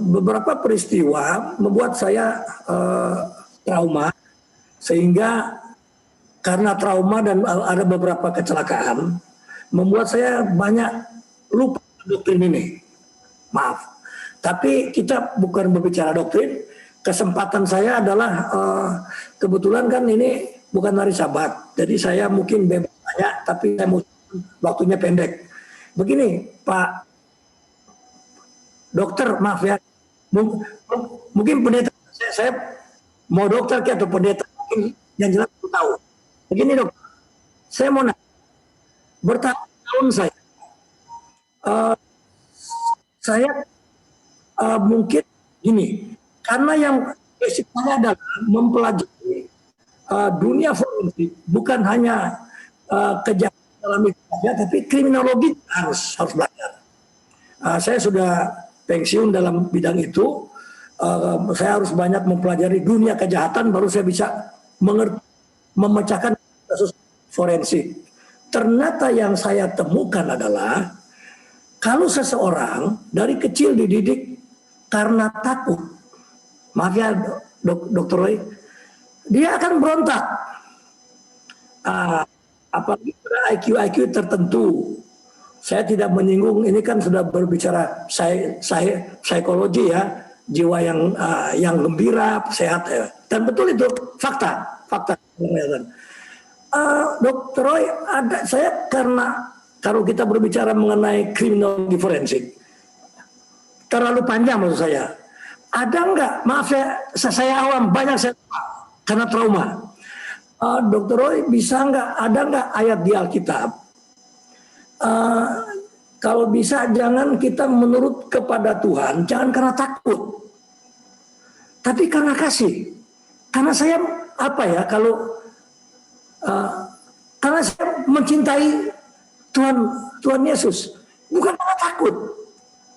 Beberapa peristiwa membuat saya trauma, sehingga karena trauma dan ada beberapa kecelakaan membuat saya banyak lupa doktrin ini. Maaf. Tapi kita bukan berbicara doktrin. Kesempatan saya adalah kebetulan kan ini bukan hari Sabat, jadi saya mungkin bebas tanya, tapi saya mau waktunya pendek. Begini, Pak Dokter, maaf ya, mungkin pendeta, saya mau dokter atau pendeta, mungkin yang jelas aku tahu. Begini dok, saya mau nanya, bertahun-tahun saya mungkin gini, karena yang basicnya adalah mempelajari dunia forensik, bukan hanya kejahatan dalam itu saja, tapi kriminologi harus belajar. Saya sudah pensiun dalam bidang itu. Saya harus banyak mempelajari dunia kejahatan, baru saya bisa memecahkan kasus forensik. Ternyata yang saya temukan adalah kalau seseorang dari kecil dididik karena takut, maaf ya Dokter Roy, dia akan berontak. Apalagi IQ tertentu. Saya tidak menyinggung, ini kan sudah berbicara psikologi ya, jiwa yang gembira, sehat ya. Dan betul itu fakta. Dokter Roy, saya karena kalau kita berbicara mengenai kriminologi forensik, terlalu panjang maksud saya. Ada enggak, maaf saya awam, banyak saya karena trauma. Dokter Roy, bisa enggak, ada enggak ayat di Alkitab? Kalau bisa jangan kita menurut kepada Tuhan, jangan karena takut, tapi karena kasih. Karena saya karena saya mencintai Tuhan Yesus, bukan karena takut,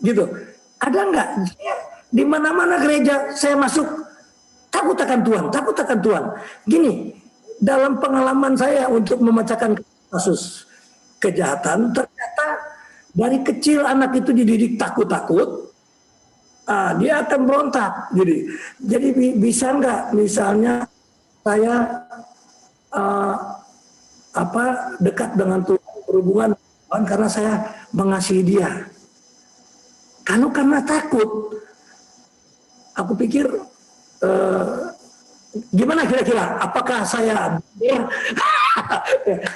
gitu. Ada enggak? Di mana-mana gereja saya masuk, takut akan Tuhan, takut akan Tuhan. Gini, dalam pengalaman saya untuk memecahkan kasus kejahatan, ternyata dari kecil anak itu dididik takut-takut, dia akan berontak. Jadi bisa nggak misalnya saya dekat dengan Tuhan, berhubungan dengan Tuhan karena saya mengasihi Dia. Kalau karena takut, aku pikir gimana kira-kira? Apakah saya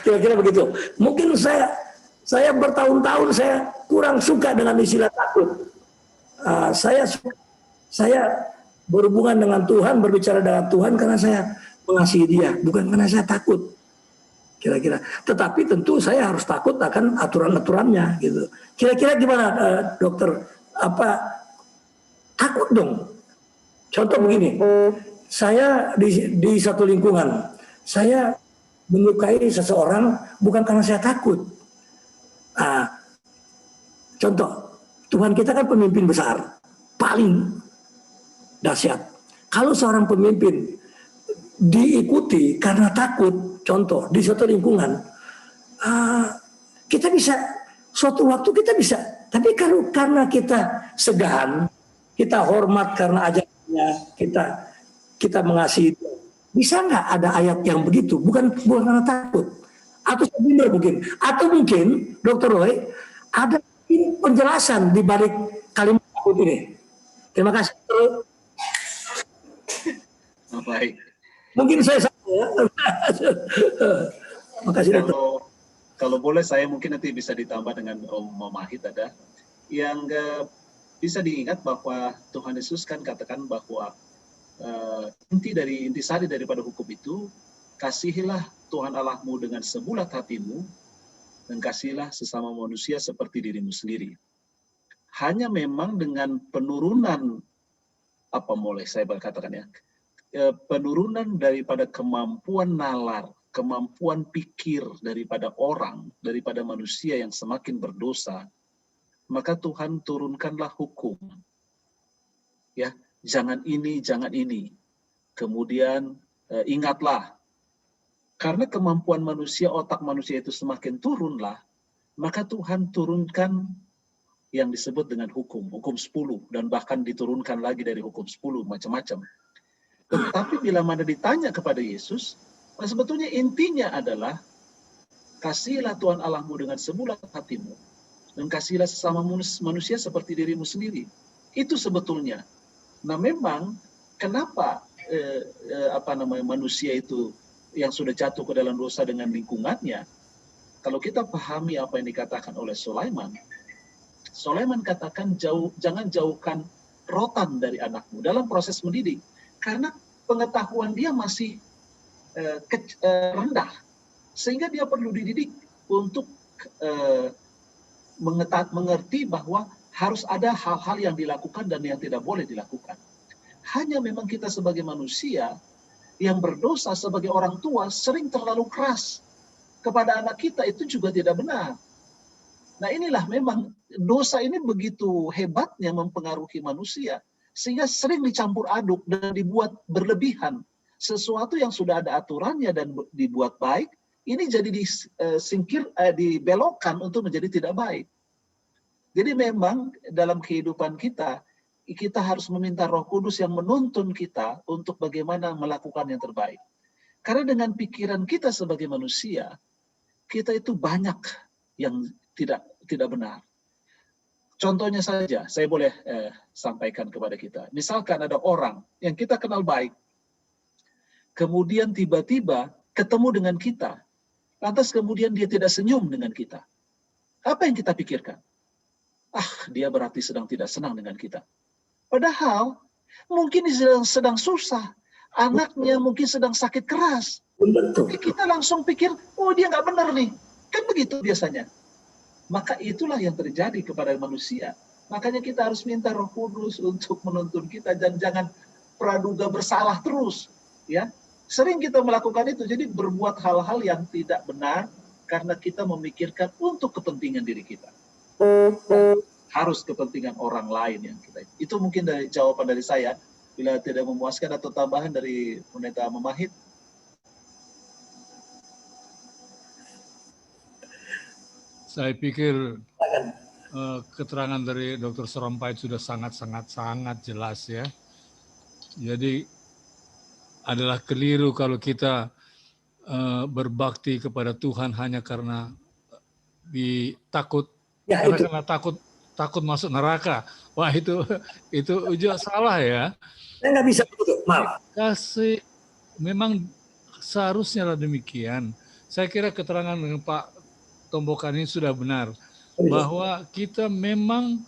kira-kira begitu? Mungkin saya bertahun-tahun saya kurang suka dengan istilah takut. Saya berhubungan dengan Tuhan, berbicara dengan Tuhan karena saya mengasihi Dia, bukan karena saya takut. Kira-kira. Tetapi tentu saya harus takut akan aturan-aturannya gitu. Kira-kira gimana dokter? Takut dong. Contoh begini, saya di satu lingkungan, saya menyukai seseorang bukan karena saya takut. Contoh, Tuhan kita kan pemimpin besar, paling dahsyat. Kalau seorang pemimpin diikuti karena takut, contoh di suatu lingkungan, kita bisa suatu waktu kita bisa, tapi kalau karena kita segan, kita hormat karena ajarannya, kita mengasihi, bisa nggak ada ayat yang begitu? Bukan karena takut, atau benar mungkin, atau mungkin Dr. Roy ada penjelasan di balik kalimat takut ini. Terima kasih. Baik. Mungkin saya salah ya. Makasih dokter. Kalau boleh saya mungkin nanti bisa ditambah dengan Om Mahid ada yang bisa diingat bahwa Tuhan Yesus kan katakan bahwa intisari daripada hukum itu, kasihilah Tuhan Allahmu dengan sebulat hatimu dan kasihilah sesama manusia seperti dirimu sendiri. Hanya memang dengan penurunan saya berkatakan ya, penurunan daripada kemampuan nalar, kemampuan pikir daripada orang, daripada manusia yang semakin berdosa, maka Tuhan turunkanlah hukum. Ya, jangan ini, jangan ini. Kemudian ingatlah, karena kemampuan manusia, otak manusia itu semakin turunlah, maka Tuhan turunkan yang disebut dengan hukum 10, dan bahkan diturunkan lagi dari hukum 10, macam-macam. Tetapi bila mana ditanya kepada Yesus, sebetulnya intinya adalah kasihilah Tuhan Allahmu dengan sebulat hatimu dan kasihilah sesama manusia seperti dirimu sendiri. Itu sebetulnya. Nah, memang kenapa manusia itu yang sudah jatuh ke dalam dosa dengan lingkungannya? Kalau kita pahami apa yang dikatakan oleh Sulaiman katakan jangan jauhkan rotan dari anakmu dalam proses mendidik. Karena pengetahuan dia masih rendah, sehingga dia perlu dididik untuk mengerti bahwa harus ada hal-hal yang dilakukan dan yang tidak boleh dilakukan. Hanya memang kita sebagai manusia yang berdosa, sebagai orang tua sering terlalu keras kepada anak kita, itu juga tidak benar. Nah, inilah memang dosa ini begitu hebatnya mempengaruhi manusia, sehingga sering dicampur aduk dan dibuat berlebihan. Sesuatu yang sudah ada aturannya dan dibuat baik, ini jadi dibelokkan untuk menjadi tidak baik. Jadi memang dalam kehidupan kita harus meminta Roh Kudus yang menuntun kita untuk bagaimana melakukan yang terbaik. Karena dengan pikiran kita sebagai manusia, kita itu banyak yang tidak benar. Contohnya saja, saya boleh sampaikan kepada kita. Misalkan ada orang yang kita kenal baik, kemudian tiba-tiba ketemu dengan kita, lantas kemudian dia tidak senyum dengan kita. Apa yang kita pikirkan? Dia berarti sedang tidak senang dengan kita. Padahal mungkin dia sedang susah, anaknya mungkin sedang sakit keras. Tapi kita langsung pikir, dia nggak benar nih. Kan begitu biasanya. Maka itulah yang terjadi kepada manusia. Makanya kita harus minta Roh Kudus untuk menuntun kita dan jangan praduga bersalah terus. Ya, sering kita melakukan itu. Jadi berbuat hal-hal yang tidak benar karena kita memikirkan untuk kepentingan diri kita. Harus kepentingan orang lain yang kita. Itu mungkin jawaban dari saya. Bila tidak memuaskan atau tambahan dari Pendeta Memahit. Saya pikir keterangan dari Dr. Serompait sudah sangat jelas ya. Jadi adalah keliru kalau kita berbakti kepada Tuhan hanya karena takut, Ya, karena takut masuk neraka. Wah itu juga salah ya. Saya nggak bisa begitu, maaf. Kasih memang seharusnya demikian. Saya kira keterangan dengan Pak Tombokan ini sudah benar bahwa kita memang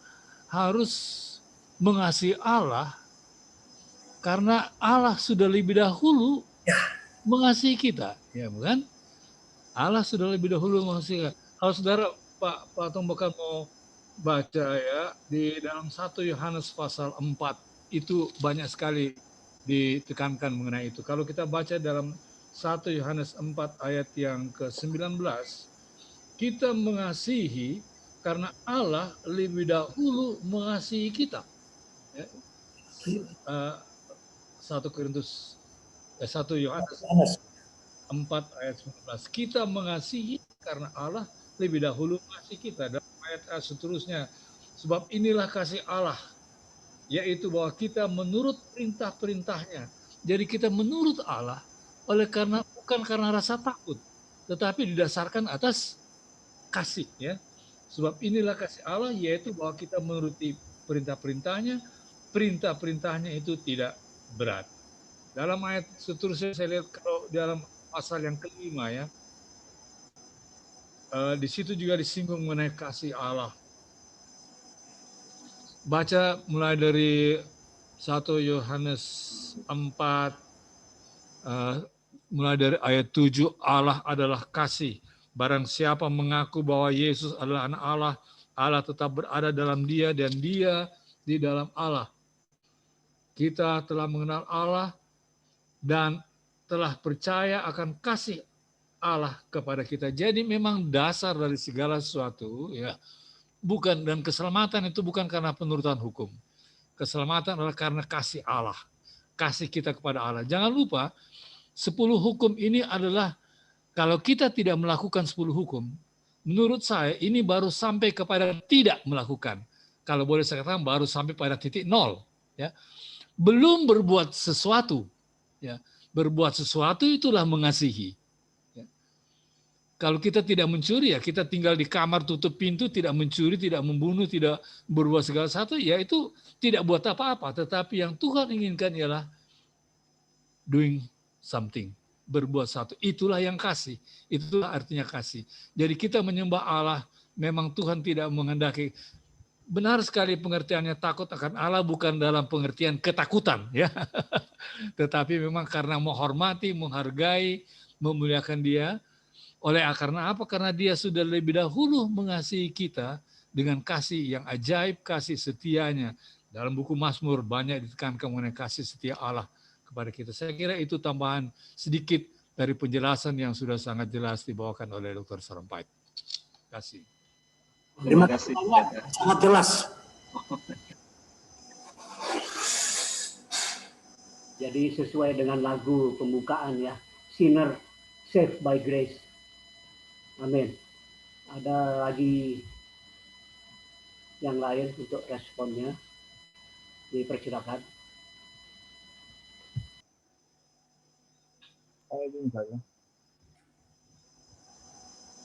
harus mengasihi Allah karena Allah sudah lebih dahulu mengasihi kita, ya bukan? Allah sudah lebih dahulu mengasihi kita. Kalau saudara Pak Tombokan mau baca ya di dalam 1 Yohanes pasal 4 itu banyak sekali ditekankan mengenai itu. Kalau kita baca dalam 1 Yohanes 4 ayat yang ke-19, kita mengasihi karena Allah lebih dahulu mengasihi kita. Ya. 1 Yohanes 4 ayat 19. Kita mengasihi karena Allah lebih dahulu mengasihi kita. Dalam ayat seterusnya, sebab inilah kasih Allah, yaitu bahwa kita menurut perintah-perintahnya. Jadi kita menurut Allah bukan karena rasa takut, tetapi didasarkan atas kasih ya. Sebab inilah kasih Allah, yaitu bahwa kita menuruti perintah-perintahnya. Perintah-perintahnya itu tidak berat. Dalam ayat seterusnya saya lihat kalau dalam pasal yang kelima ya, di situ juga disinggung mengenai kasih Allah. Baca mulai dari 1 Yohanes 4, mulai dari ayat 7, Allah adalah kasih. Barang siapa mengaku bahwa Yesus adalah anak Allah, Allah tetap berada dalam dia dan dia di dalam Allah. Kita telah mengenal Allah dan telah percaya akan kasih Allah kepada kita. Jadi memang dasar dari segala sesuatu ya. Bukan, dan keselamatan itu bukan karena penurutan hukum. Keselamatan adalah karena kasih Allah. Kasih kita kepada Allah. Jangan lupa, 10 hukum ini adalah, kalau kita tidak melakukan 10 hukum, menurut saya ini baru sampai kepada tidak melakukan. Kalau boleh saya katakan, baru sampai pada titik 0. Ya. Belum berbuat sesuatu. Ya. Berbuat sesuatu itulah mengasihi. Kalau kita tidak mencuri, ya kita tinggal di kamar tutup pintu, tidak mencuri, tidak membunuh, tidak berbuat segala sesuatu, ya itu tidak buat apa-apa. Tetapi yang Tuhan inginkan ialah doing something, berbuat satu. Itulah yang kasih, itulah artinya kasih. Jadi kita menyembah Allah, memang Tuhan tidak menghendaki. Benar sekali pengertiannya takut akan Allah bukan dalam pengertian ketakutan, ya. Tetapi memang karena menghormati, menghargai, memuliakan Dia. Karena apa? Karena Dia sudah lebih dahulu mengasihi kita dengan kasih yang ajaib, kasih setianya. Dalam buku Mazmur banyak ditekankan mengenai kasih setia Allah kepada kita. Saya kira itu tambahan sedikit dari penjelasan yang sudah sangat jelas dibawakan oleh Dr. Serompait. Terima kasih. Terima kasih. Sangat jelas. Jadi sesuai dengan lagu pembukaan ya, Sinner Saved by Grace. Amin. Ada lagi yang lain untuk responnya? Dipersilakan.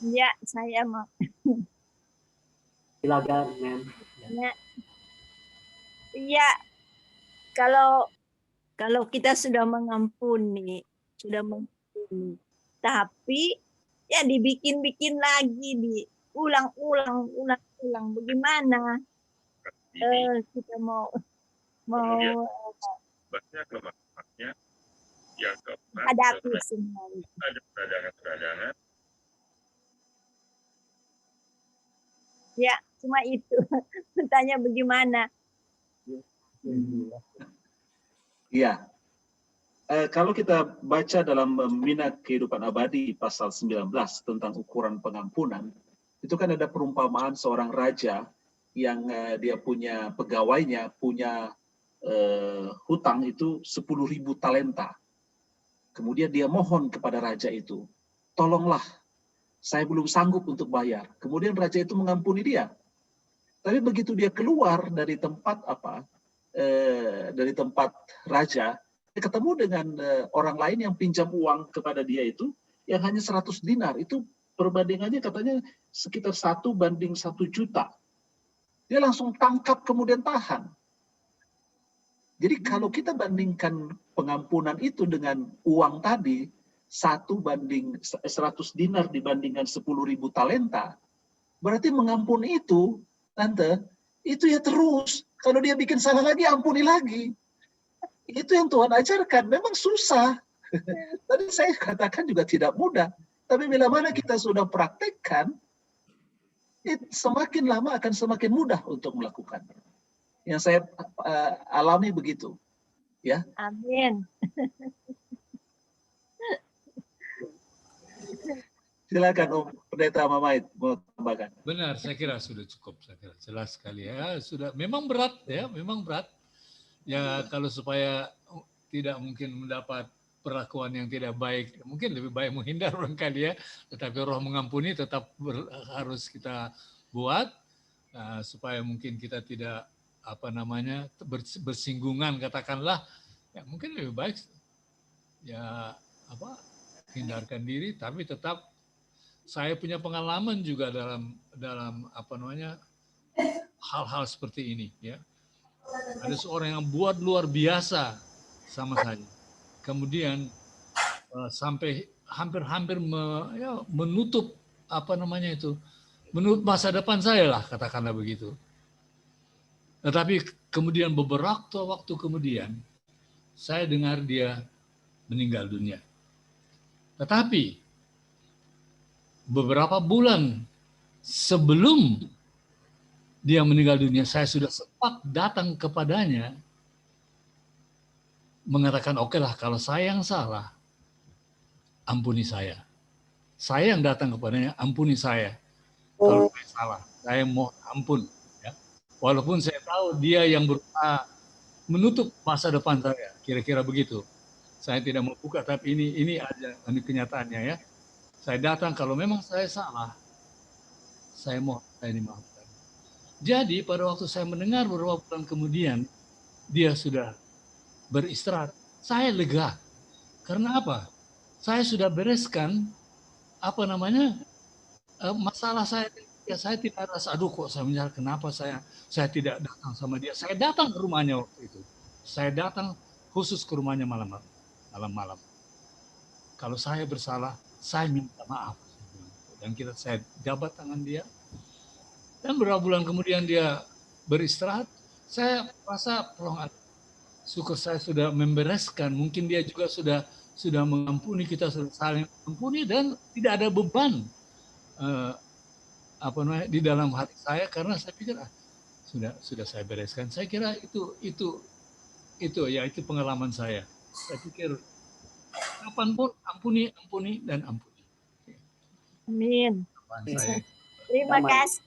Ya, saya mau. Silakan, Mem. Ya, kalau kita sudah mengampuni, tapi ya dibikin-bikin lagi, diulang-ulang, bagaimana kita mau hadapi semuanya. Ada peradangan. Ya, cuma itu. Bertanya bagaimana? Iya. Kalau kita baca dalam Membina Kehidupan Abadi pasal 19 tentang ukuran pengampunan, itu kan ada perumpamaan seorang raja yang dia punya pegawainya, punya hutang itu 10.000 talenta. Kemudian dia mohon kepada raja itu, tolonglah, saya belum sanggup untuk bayar. Kemudian raja itu mengampuni dia. Tapi begitu dia keluar dari tempat dari tempat raja, dia ketemu dengan orang lain yang pinjam uang kepada dia itu yang hanya 100 dinar. Itu perbandingannya katanya sekitar 1:1 juta. Dia langsung tangkap kemudian tahan. Jadi kalau kita bandingkan pengampunan itu dengan uang tadi, 1:100 dinar dibandingkan 10.000 talenta, berarti mengampuni itu, Tante, itu ya terus. Kalau dia bikin salah lagi, ampuni lagi. Itu yang Tuhan ajarkan. Memang susah. Tadi saya katakan juga tidak mudah. Tapi bila mana kita sudah praktekkan, semakin lama akan semakin mudah untuk melakukan. Yang saya alami begitu, ya. Amin. Silakan Om Pendeta Mamait mau tambahkan. Benar, saya kira sudah cukup. Saya kira jelas sekali ya. Sudah, memang berat ya, memang berat. Ya kalau supaya tidak mungkin mendapat perlakuan yang tidak baik, mungkin lebih baik menghindar barangkali ya. Tetapi Roh mengampuni tetap harus kita buat supaya mungkin kita tidak bersinggungan katakanlah, ya mungkin lebih baik ya hindarkan diri, tapi tetap saya punya pengalaman juga dalam hal-hal seperti ini ya. Ada seorang yang buat luar biasa sama saya, kemudian sampai hampir-hampir menutup menutup masa depan saya lah, katakanlah begitu. Tetapi kemudian beberapa waktu kemudian saya dengar dia meninggal dunia. Tetapi beberapa bulan sebelum dia meninggal dunia, saya sudah sempat datang kepadanya mengatakan, oke lah, kalau saya yang salah, ampuni saya. Saya yang datang kepadanya, ampuni saya. Kalau saya salah, saya mohon ampun. Walaupun saya tahu dia yang berusaha menutup masa depan saya, kira-kira begitu. Saya tidak mau buka, tapi ini aja, ini kenyataannya ya. Saya datang, kalau memang saya salah, saya mohon saya dimaafkan. Jadi pada waktu saya mendengar beberapa bulan kemudian, dia sudah beristirahat, saya lega. Karena apa? Saya sudah bereskan masalah saya. Ya saya tidak rasa, aduh kok saya menyalahkan, kenapa saya tidak datang sama dia. Saya datang ke rumahnya waktu itu. Saya datang khusus ke rumahnya malam-malam. Kalau saya bersalah, saya minta maaf. Dan saya jabat tangan dia. Dan beberapa bulan kemudian dia beristirahat, saya rasa syukur saya sudah membereskan. Mungkin dia juga sudah mengampuni, kita sudah saling mengampuni dan tidak ada beban di dalam hati saya, karena saya pikir sudah saya bereskan. Saya kira itu pengalaman saya. Saya pikir kapanpun ampuni dan ampuni. Amin. Terima kasih.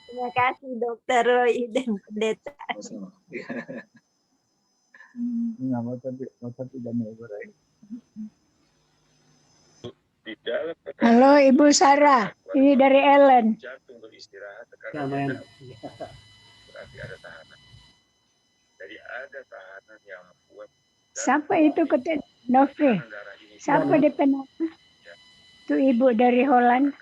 Terima kasih Dr. Roy dan Pendeta. Halo Ibu Sarah, ini dari Ellen. Jantung beristirahat, tekanan berarti ada tahanan. Jadi ada tahanan yang membuat. Siapa itu Kete Novi? Siapa DP? Itu Ibu dari Holland.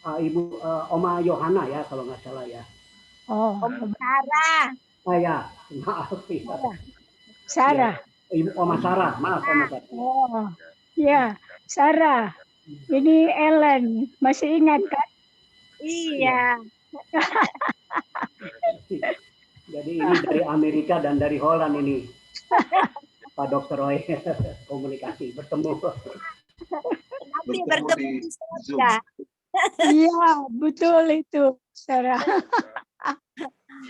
Ibu Oma Yohana ya kalau nggak salah ya. Oh, Sarah. Ya, maaf ya. Sarah. Ibu Oma Sarah, maaf Oma Sarah. Oh, ya. Sarah, ini Ellen, masih ingat kan? Iya. Jadi ini dari Amerika dan dari Holland ini, Pak Dr. Roy, komunikasi bertemu. Nanti bertemu di surga. Iya, betul itu, Sarah.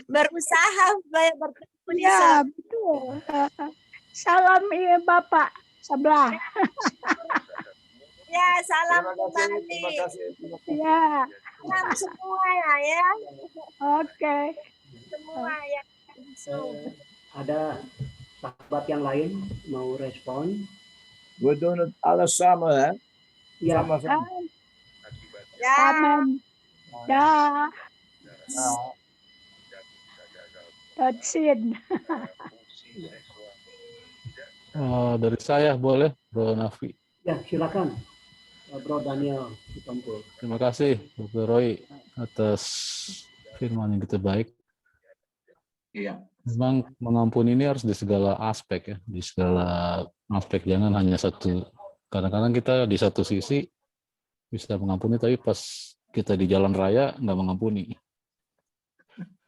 Berusaha supaya bertemu di Ya, surga. betul. Salam Bapak sebelah. Ya, salam kembali. Ya. Salam semua ya. Oke. semua yang langsung. Ada sahabat yang lain mau respon? We doen het alles samen, hè? Ya. Sama-sama. Ya. Amen. Dah. Totsin. Dari saya boleh, Bro Nafi. Ya, silakan. Bro Daniel Sitompul. Terima kasih, Dr. Roy, atas firman yang kita baik. Iya. Memang mengampuni ini harus di segala aspek ya, di segala aspek, jangan hanya satu. Kadang-kadang kita di satu sisi bisa mengampuni, tapi pas kita di jalan raya nggak mengampuni.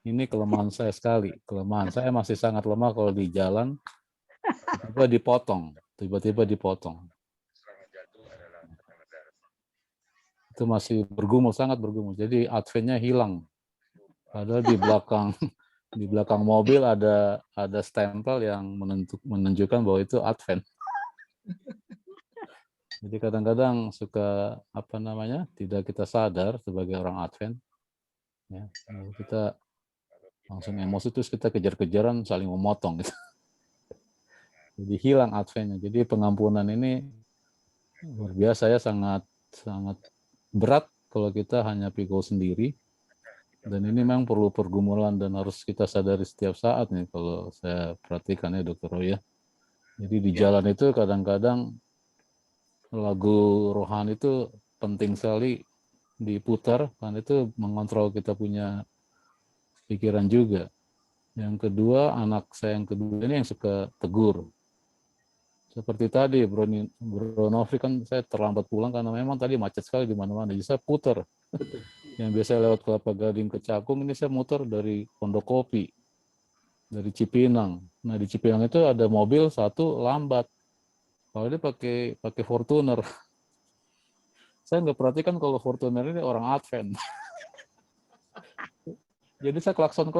Ini kelemahan saya sekali. Kelemahan saya masih sangat lemah kalau di jalan, tiba-tiba dipotong. Itu masih bergumul, sangat bergumul. Jadi adventnya hilang. Padahal di belakang mobil ada stempel yang menunjukkan bahwa itu advent. Jadi kadang-kadang suka tidak kita sadar sebagai orang advent. Ya, kita langsung emosi, terus kita kejar-kejaran saling memotong gitu. Jadi hilang adventnya. Jadi pengampunan ini luar biasa ya, sangat berat kalau kita hanya pikul sendiri, dan ini memang perlu pergumulan dan harus kita sadari setiap saat nih kalau saya perhatikan ya Dr. Roy ya. Jadi di jalan itu kadang-kadang lagu rohani itu penting sekali diputar, karena itu mengontrol kita punya pikiran juga. Yang kedua, anak saya yang kedua ini yang suka tegur. Seperti tadi, Bro Nofri kan saya terlambat pulang karena memang tadi macet sekali di mana-mana. Jadi saya putar. Yang biasa lewat Kelapa Gading ke Cakung, ini saya muter dari Pondok Kopi, dari Cipinang. Nah di Cipinang itu ada mobil satu lambat. Kalau dia pakai Fortuner. Saya nggak perhatikan kalau Fortuner ini orang Advent. Jadi saya klakson.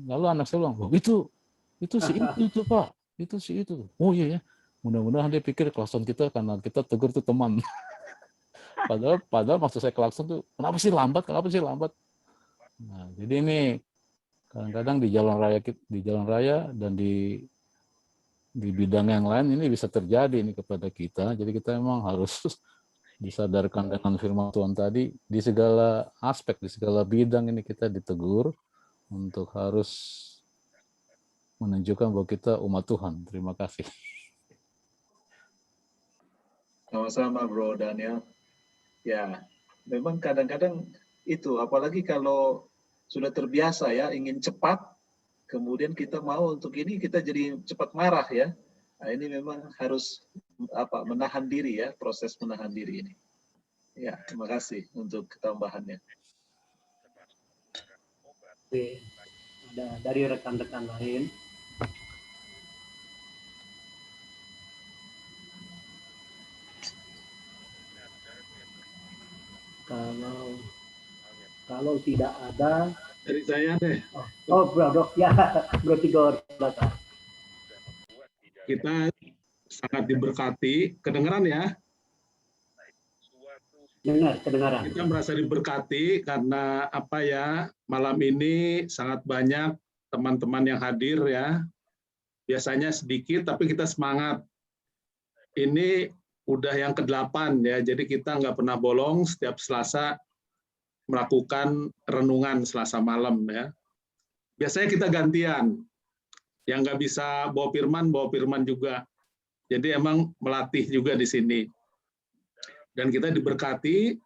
Lalu anak saya bilang, itu si itu Pak. Itu si itu. Oh iya ya. Mudah-mudahan dia pikir klakson kita karena kita tegur tuh teman. Padahal maksud saya klakson tuh, kenapa sih lambat? Nah, jadi ini kadang-kadang di jalan raya dan di bidang yang lain ini bisa terjadi ini kepada kita. Jadi kita memang harus disadarkan dengan firman Tuhan tadi, di segala aspek, di segala bidang ini kita ditegur untuk harus menunjukkan bahwa kita umat Tuhan. Terima kasih. Sama-sama Bro Daniel. Ya, memang kadang-kadang itu, apalagi kalau sudah terbiasa ya, ingin cepat, kemudian kita mau untuk ini, kita jadi cepat marah ya. Nah, ini memang harus menahan diri ya, proses menahan diri ini. Ya, terima kasih untuk tambahannya. Oke, ada dari rekan-rekan lain. Kalau tidak ada dari saya deh. Bro Tigor. Kita sangat diberkati, kedengaran ya? Kedengaran. Kita merasa diberkati karena malam ini sangat banyak teman-teman yang hadir ya. Biasanya sedikit tapi kita semangat. Ini udah yang ke-8 ya, jadi kita nggak pernah bolong, setiap Selasa melakukan renungan Selasa malam ya. Biasanya kita gantian, yang nggak bisa bawa firman juga. Jadi emang melatih juga di sini. Dan kita diberkati,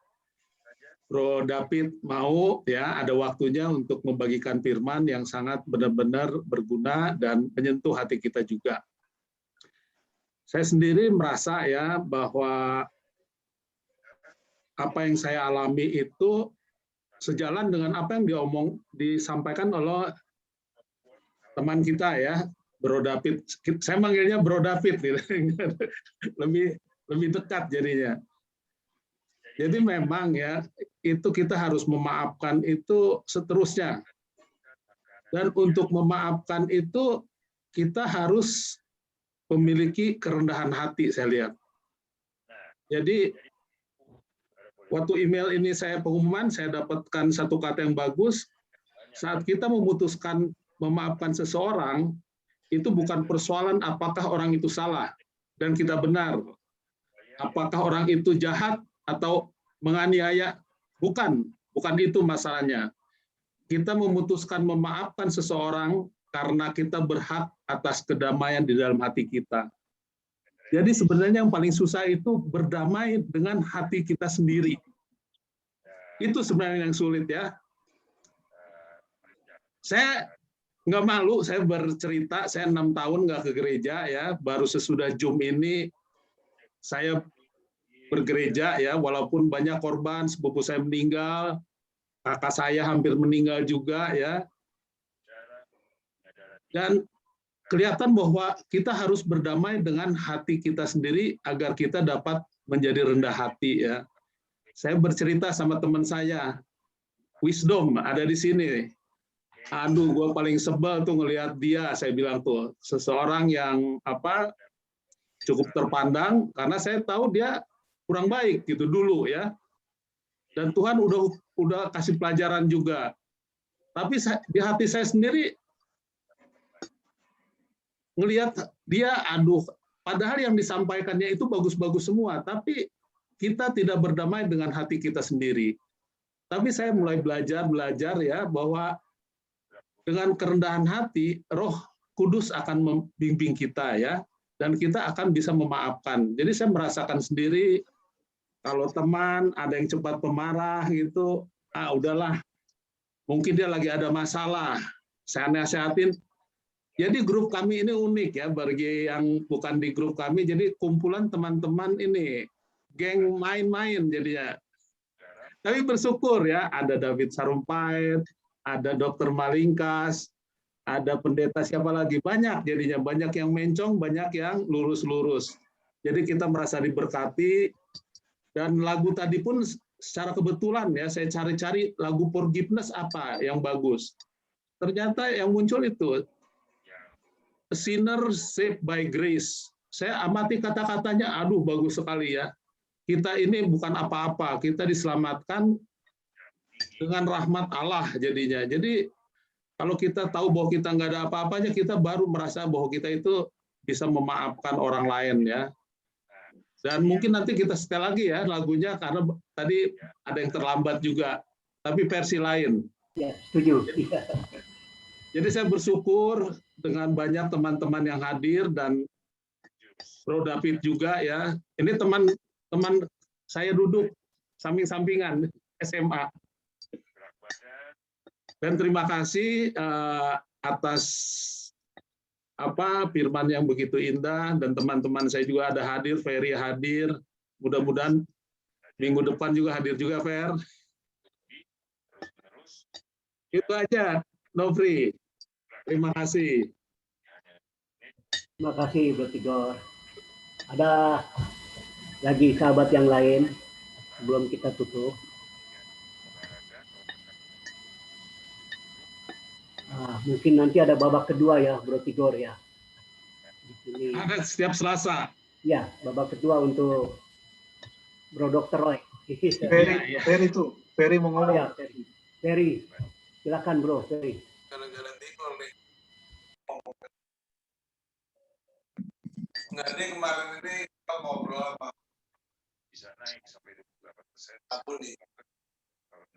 Bro David mau ya ada waktunya untuk membagikan firman yang sangat benar-benar berguna dan menyentuh hati kita juga. Saya sendiri merasa ya bahwa apa yang saya alami itu sejalan dengan apa yang disampaikan oleh teman kita ya, Bro David. Saya manggilnya Bro David, lebih dekat jadinya. Jadi memang ya itu kita harus memaafkan itu seterusnya. Dan untuk memaafkan itu kita harus memiliki kerendahan hati, saya lihat. Jadi waktu email ini saya pengumuman, saya dapatkan satu kata yang bagus. Saat kita memutuskan memaafkan seseorang itu bukan persoalan apakah orang itu salah dan kita benar. Apakah orang itu jahat atau menganiaya? Bukan itu masalahnya. Kita memutuskan memaafkan seseorang karena kita berhak atas kedamaian di dalam hati kita. Jadi sebenarnya yang paling susah itu berdamai dengan hati kita sendiri. Itu sebenarnya yang sulit ya. Saya nggak malu, saya bercerita, saya 6 tahun nggak ke gereja ya, baru sesudah Zoom ini saya bergereja ya, walaupun banyak korban, sepupu saya meninggal, kakak saya hampir meninggal juga ya. Dan kelihatan bahwa kita harus berdamai dengan hati kita sendiri agar kita dapat menjadi rendah hati ya. Saya bercerita sama teman saya, Wisdom ada di sini. Aduh, gue paling sebel tuh ngelihat dia, saya bilang tuh, seseorang yang cukup terpandang, karena saya tahu dia kurang baik gitu dulu ya. Dan Tuhan udah kasih pelajaran juga. Tapi di hati saya sendiri ngelihat dia, aduh, padahal yang disampaikannya itu bagus-bagus semua, tapi kita tidak berdamai dengan hati kita sendiri. Tapi saya mulai belajar ya bahwa dengan kerendahan hati, Roh Kudus akan membimbing kita ya, dan kita akan bisa memaafkan. Jadi saya merasakan sendiri kalau teman ada yang cepat pemarah gitu, udahlah, mungkin dia lagi ada masalah, saya nasihatin. Jadi grup kami ini unik ya, bagi yang bukan di grup kami, jadi kumpulan teman-teman ini, geng main-main jadinya. Tapi bersyukur ya, ada David Sarumpait, ada Dr. Malingkas, ada pendeta siapa lagi, banyak jadinya, banyak yang mencong, banyak yang lurus-lurus. Jadi kita merasa diberkati, dan lagu tadi pun secara kebetulan ya, saya cari-cari lagu forgiveness apa yang bagus. Ternyata yang muncul itu, A Sinner Saved by Grace. Saya amati kata-katanya, aduh bagus sekali ya. Kita ini bukan apa-apa, kita diselamatkan dengan rahmat Allah jadinya. Jadi kalau kita tahu bahwa kita nggak ada apa-apanya, kita baru merasa bahwa kita itu bisa memaafkan orang lain ya. Dan mungkin nanti kita setel lagi ya lagunya, karena tadi ada yang terlambat juga, tapi versi lain. Ya, setuju. Jadi saya bersyukur dengan banyak teman-teman yang hadir, dan Bro David juga ya. Ini teman saya duduk samping-sampingan SMA. Dan terima kasih atas firman yang begitu indah, dan teman-teman saya juga ada hadir, Ferry hadir. Mudah-mudahan minggu depan juga hadir juga, Fer. Itu aja, Nofri. Terima kasih. Terima kasih, Bro Tigor. Ada lagi sahabat yang lain sebelum kita tutup? Mungkin nanti ada babak kedua ya, Bro Tigor ya. Di sini. Ada setiap Selasa. Ya, babak kedua untuk Bro Dr. Roy. Ferry mau ngomong. Ya, Ferry. Silakan Bro, Ferry. Nggak, ini kemarin ini kita ngobrol sama bisa naik sampai 28%. aku nih.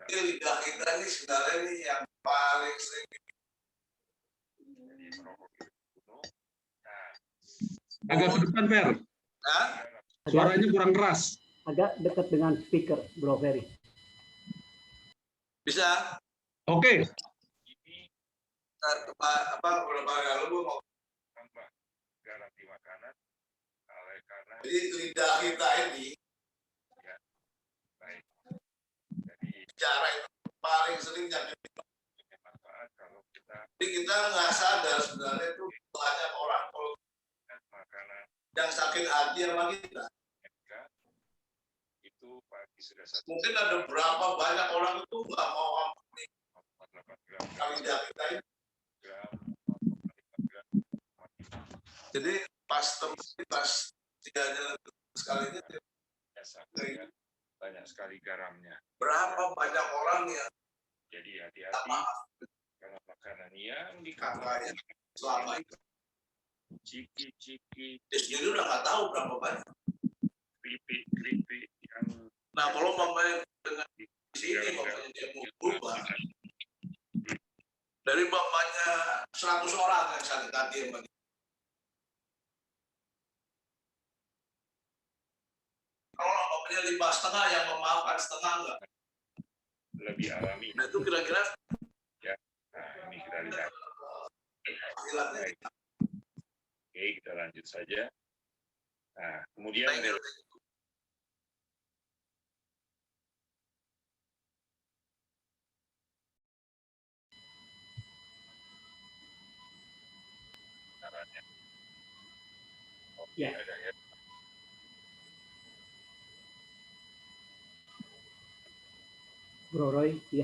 Ini lidah kita ini sebenarnya ini yang paling sering. Agak ke depan, Fer. Suaranya kurang keras. Agak dekat dengan speaker, Bro Ferry. Bisa? Oke. Beberapa kali lalu mau Garanti makanan, karena jadi lidah kita ini ya, baik. cara itu paling sering jadi Manfaat kalau kita. Jadi kita nggak sadar sebenarnya itu banyak orang kalau makanan yang sakit hati sama kita. Itu pagi sudah satu. Mungkin ada berapa banyak orang itu nggak mau ampuni lidah kita ini. Jadi pas dia jalan sekalinya banyak sekali garamnya. Berapa banyak orang yang jadi hati-hati. maaf. Karena makanan yang kakaknya selama itu ciki-ciki dia sendiri udah nggak tahu berapa banyak. keripik yang Nah kalau mamanya dengan di sini mamanya dia mau berubah dari mamanya 100 orang yang sakit hati yang bagi. Kalau mamanya 5,5 yang memaafkan setengah enggak lebih alami. Nah itu kira-kira Ya, nah ini kita lihat. Baik. Oke, kita lanjut saja. Nah, kemudian Ya. Bro Roy, ya.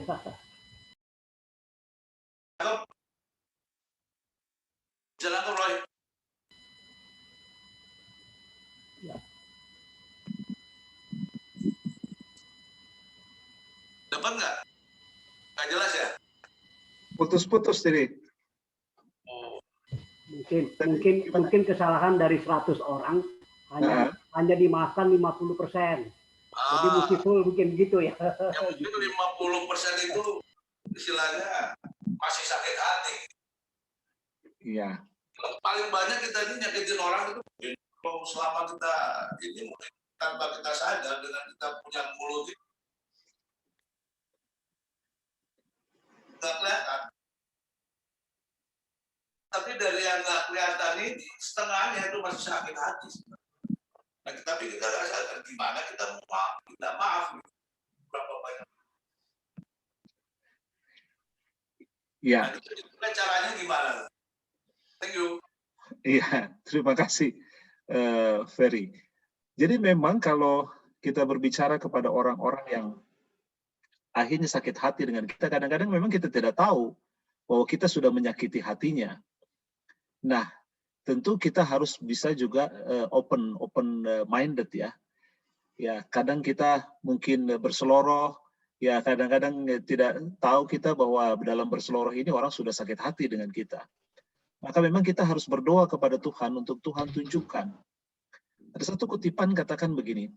Jalan ke Roy. Ya. Dapat nggak? Nggak jelas ya? Putus-putus jadi. Mungkin kesalahan dari 100 orang hanya dimaafkan 50%. Jadi mesti full mungkin gitu ya. Yang mungkin 50% itu istilahnya masih sakit hati. Iya. Paling banyak kita ini nyakitin orang itu kalau selama kita ini mungkin tanpa kita sadar dengan kita punya mulut itu nggak kelihatan. Tapi dari yang nggak kelihatan ini setengahnya itu masih sakit hati. Nah, tapi kita nggak sadar gimana kita maaf berapa banyak. Iya. Nah, caranya gimana? Thank you. Iya, terima kasih, Ferry. Jadi memang kalau kita berbicara kepada orang-orang yang akhirnya sakit hati dengan kita, kadang-kadang memang kita tidak tahu bahwa kita sudah menyakiti hatinya. Nah, tentu kita harus bisa juga open minded ya. Ya, kadang kita mungkin berseloroh, ya kadang-kadang tidak tahu kita bahwa dalam berseloroh ini orang sudah sakit hati dengan kita. Maka memang kita harus berdoa kepada Tuhan untuk Tuhan tunjukkan. Ada satu kutipan katakan begini,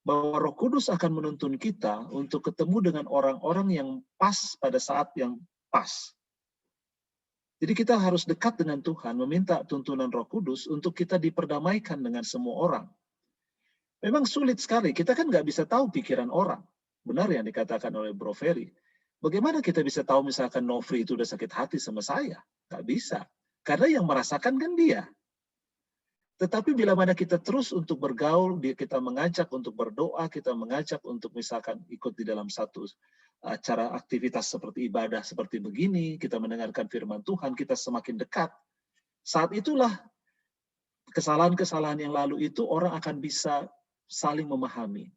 bahwa Roh Kudus akan menuntun kita untuk ketemu dengan orang-orang yang pas pada saat yang pas. Jadi kita harus dekat dengan Tuhan, meminta tuntunan Roh Kudus untuk kita diperdamaikan dengan semua orang. Memang sulit sekali, kita kan nggak bisa tahu pikiran orang. Benar yang dikatakan oleh Bro Ferry. Bagaimana kita bisa tahu misalkan Nofri itu udah sakit hati sama saya? Nggak bisa. Karena yang merasakan kan dia. Tetapi bila mana kita terus untuk bergaul, kita mengajak untuk berdoa, kita mengajak untuk misalkan ikut di dalam satu acara aktivitas seperti ibadah seperti begini, kita mendengarkan firman Tuhan, kita semakin dekat. Saat itulah kesalahan-kesalahan yang lalu itu orang akan bisa saling memahami.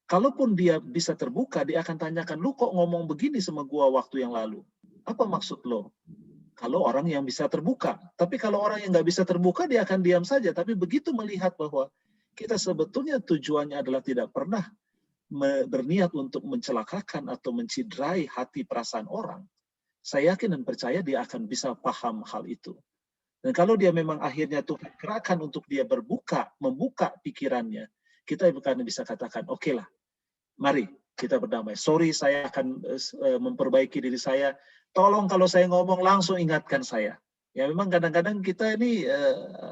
Kalaupun dia bisa terbuka, dia akan tanyakan, lu kok ngomong begini sama gua waktu yang lalu? Apa maksud lo? Kalau orang yang bisa terbuka. Tapi kalau orang yang nggak bisa terbuka, dia akan diam saja. Tapi begitu melihat bahwa kita sebetulnya tujuannya adalah tidak pernah berniat untuk mencelakakan atau menciderai hati perasaan orang, saya yakin dan percaya dia akan bisa paham hal itu. Dan kalau dia memang akhirnya Tuhan gerakan untuk dia membuka pikirannya, kita bukan bisa katakan, oke lah, mari kita berdamai. Sorry, saya akan memperbaiki diri saya. Tolong kalau saya ngomong langsung ingatkan saya. Ya memang kadang-kadang kita ini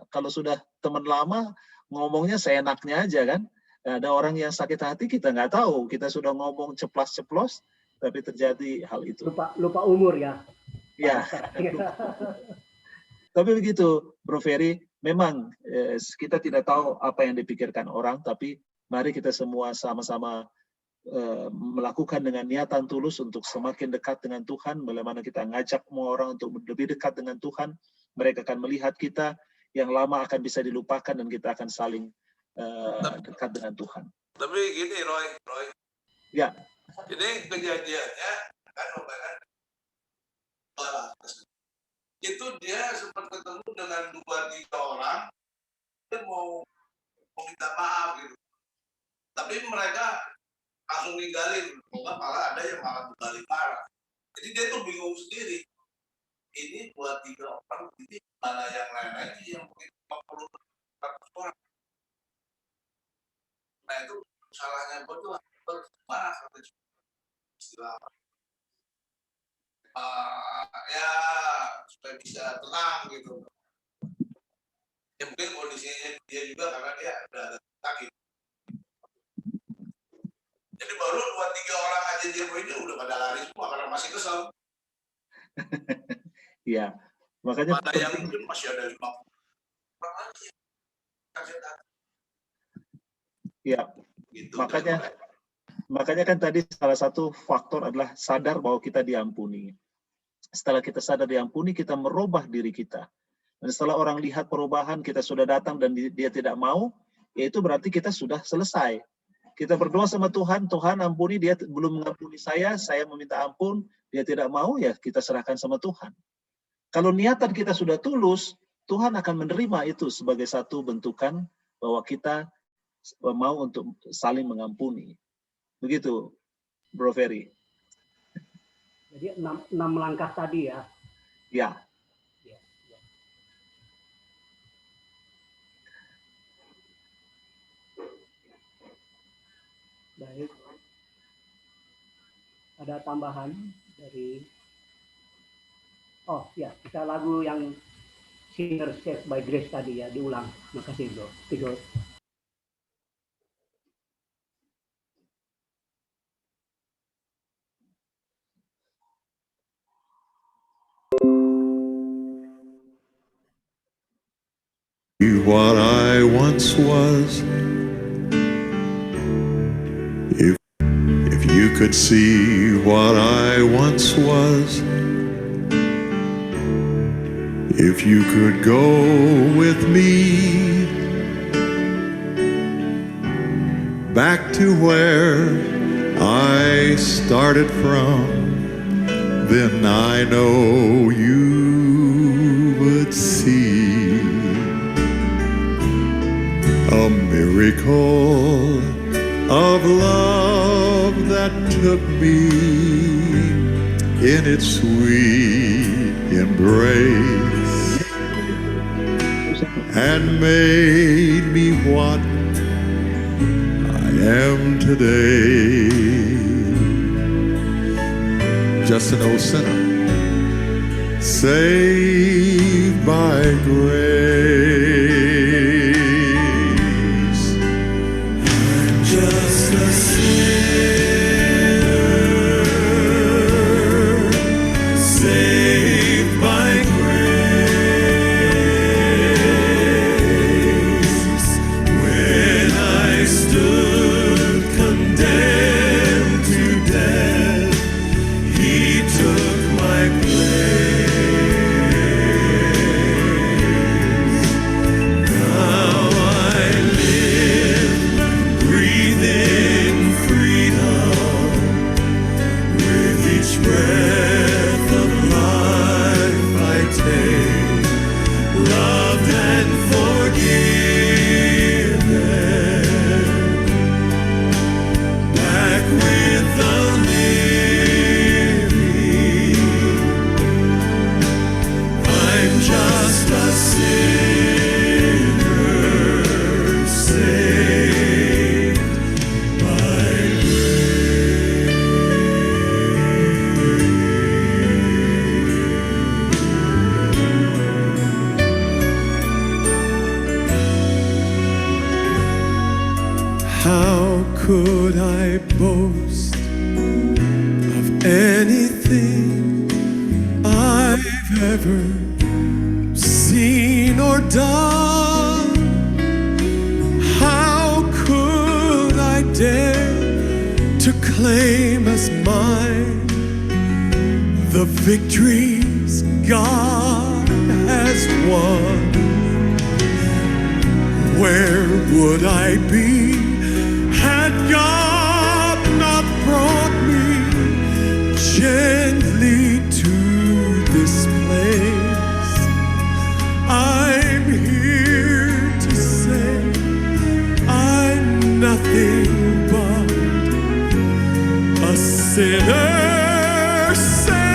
kalau sudah teman lama ngomongnya seenaknya aja kan. Ada orang yang sakit hati kita nggak tahu. Kita sudah ngomong ceplas-ceplos, tapi terjadi hal itu. Lupa umur ya. Ya. Tapi begitu, Bro Ferry, memang kita tidak tahu apa yang dipikirkan orang, tapi mari kita semua sama-sama melakukan dengan niatan tulus untuk semakin dekat dengan Tuhan. Bagaimana kita ngajak semua orang untuk lebih dekat dengan Tuhan, mereka akan melihat kita, yang lama akan bisa dilupakan dan kita akan saling dekat dengan Tuhan. Tapi gini Roy. Ya. Ini kejadiannya kan itu dia sempat ketemu dengan 2-3 orang, dia mau minta maaf gitu. Tapi mereka langsung ninggalin, malah ada yang malah balik marah. Jadi dia tuh bingung sendiri. Ini buat 3 orang, ini mana yang lain lagi yang mungkin 50 orang. Nah itu salahnya gue tuh marah kata istilah ya supaya bisa tenang gitu. Ya mungkin kondisinya dia juga karena dia udah ada sakit. Jadi baru 2-3 orang aja dia ini udah pada lari semua karena masih kesel. Iya, makanya mana yang mungkin masih ada 50 orang lagi. Iya, Gitu, makanya kan tadi salah satu faktor adalah sadar bahwa kita diampuni. Setelah kita sadar diampuni, kita merubah diri kita. Dan setelah orang lihat perubahan, kita sudah datang dan dia tidak mau, ya itu berarti kita sudah selesai. Kita berdoa sama Tuhan, Tuhan ampuni, dia belum mengampuni saya meminta ampun, dia tidak mau, ya kita serahkan sama Tuhan. Kalau niatan kita sudah tulus, Tuhan akan menerima itu sebagai satu bentukan bahwa kita mau untuk saling mengampuni. Begitu, Bro Ferry. Jadi 6 langkah tadi ya. Ya. Baik. Ada tambahan dari ya, kita lagu yang Sinner Saved by Grace tadi ya, diulang. Makasih Bro. Tiga. What I once was, if you could see what I once was, if you could go with me back to where I started from, then I know you would see a miracle of love that took me in its sweet embrace and made me what I am today. Just an old sinner saved by grace. Just a sinner saved by grace. When I stood condemned to death, He took my place. Now I live, breathe in freedom. With each breath of life I take, loved and forgiven, back with the living. I'm just a sinner saved by How could I boast of anything I've ever seen or done? How could I dare to claim as mine the victories God has won? Where would I be had God not brought me gently to this place? I'm here to say I'm nothing but a sinner saved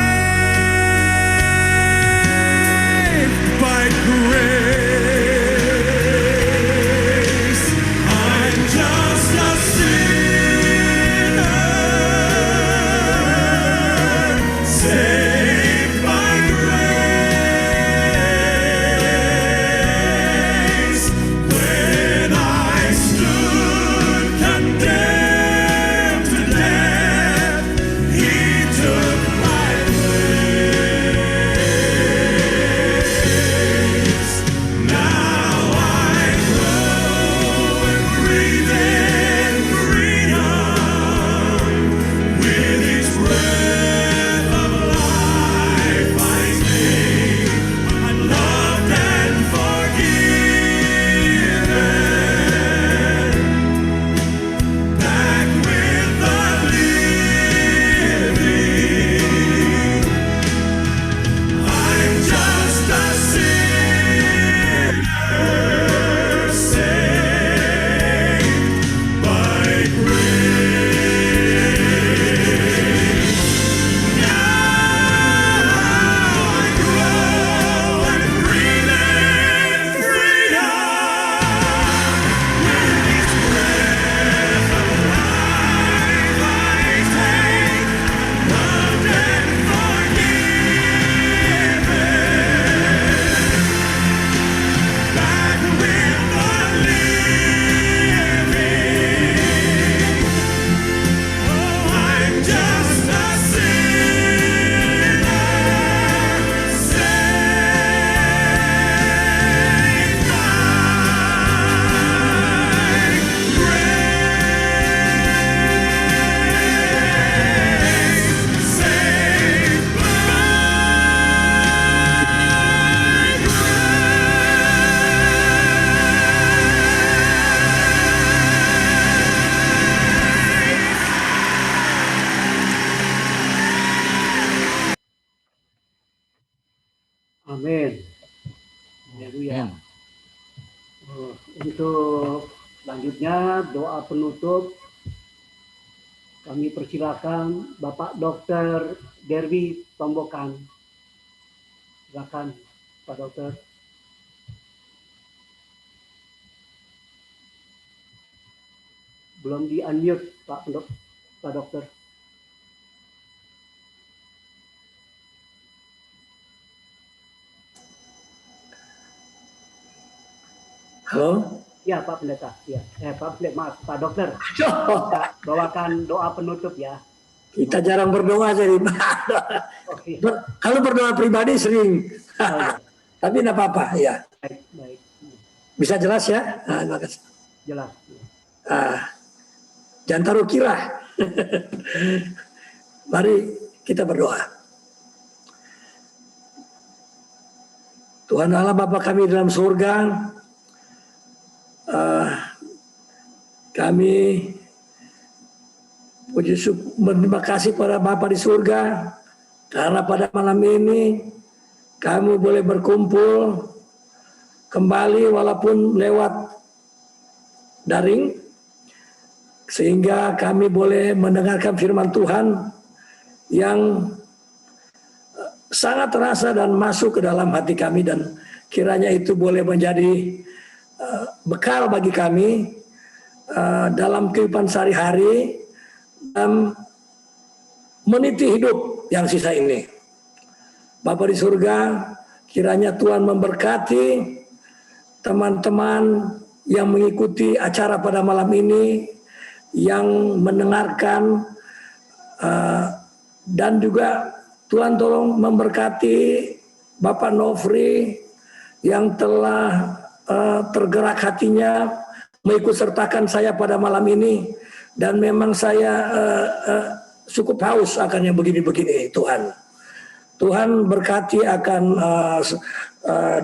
Amin. Haleluya. Untuk selanjutnya doa penutup kami persilakan Bapak Dr. Derby Tombokan. Silakan Pak Dokter. Belum di unmute Pak Dokter. Halo? Ya Pak Pendeta. Ya. Pak Pendeta, maaf Pak Dokter. Bawakan doa penutup ya. Kita jarang berdoa jadi. Kalau berdoa pribadi sering. Tapi enggak apa-apa ya. Baik. Bisa jelas ya? Nah, terima kasih. Jelas. Jangan taruh kira. Mari kita berdoa. Tuhan Allah Bapa kami dalam surga, kami puji syukur berterima kasih pada Bapa di surga karena pada malam ini kami boleh berkumpul kembali walaupun lewat daring, sehingga kami boleh mendengarkan firman Tuhan yang sangat terasa dan masuk ke dalam hati kami, dan kiranya itu boleh menjadi bekal bagi kami dalam kehidupan sehari-hari dan meniti hidup yang sisa ini. Bapa di surga, kiranya Tuhan memberkati teman-teman yang mengikuti acara pada malam ini, yang mendengarkan, dan juga Tuhan tolong memberkati Bapak Nofri yang telah tergerak hatinya mengikut sertakan saya pada malam ini, dan memang saya cukup haus akan yang begini-begini. Tuhan berkati akan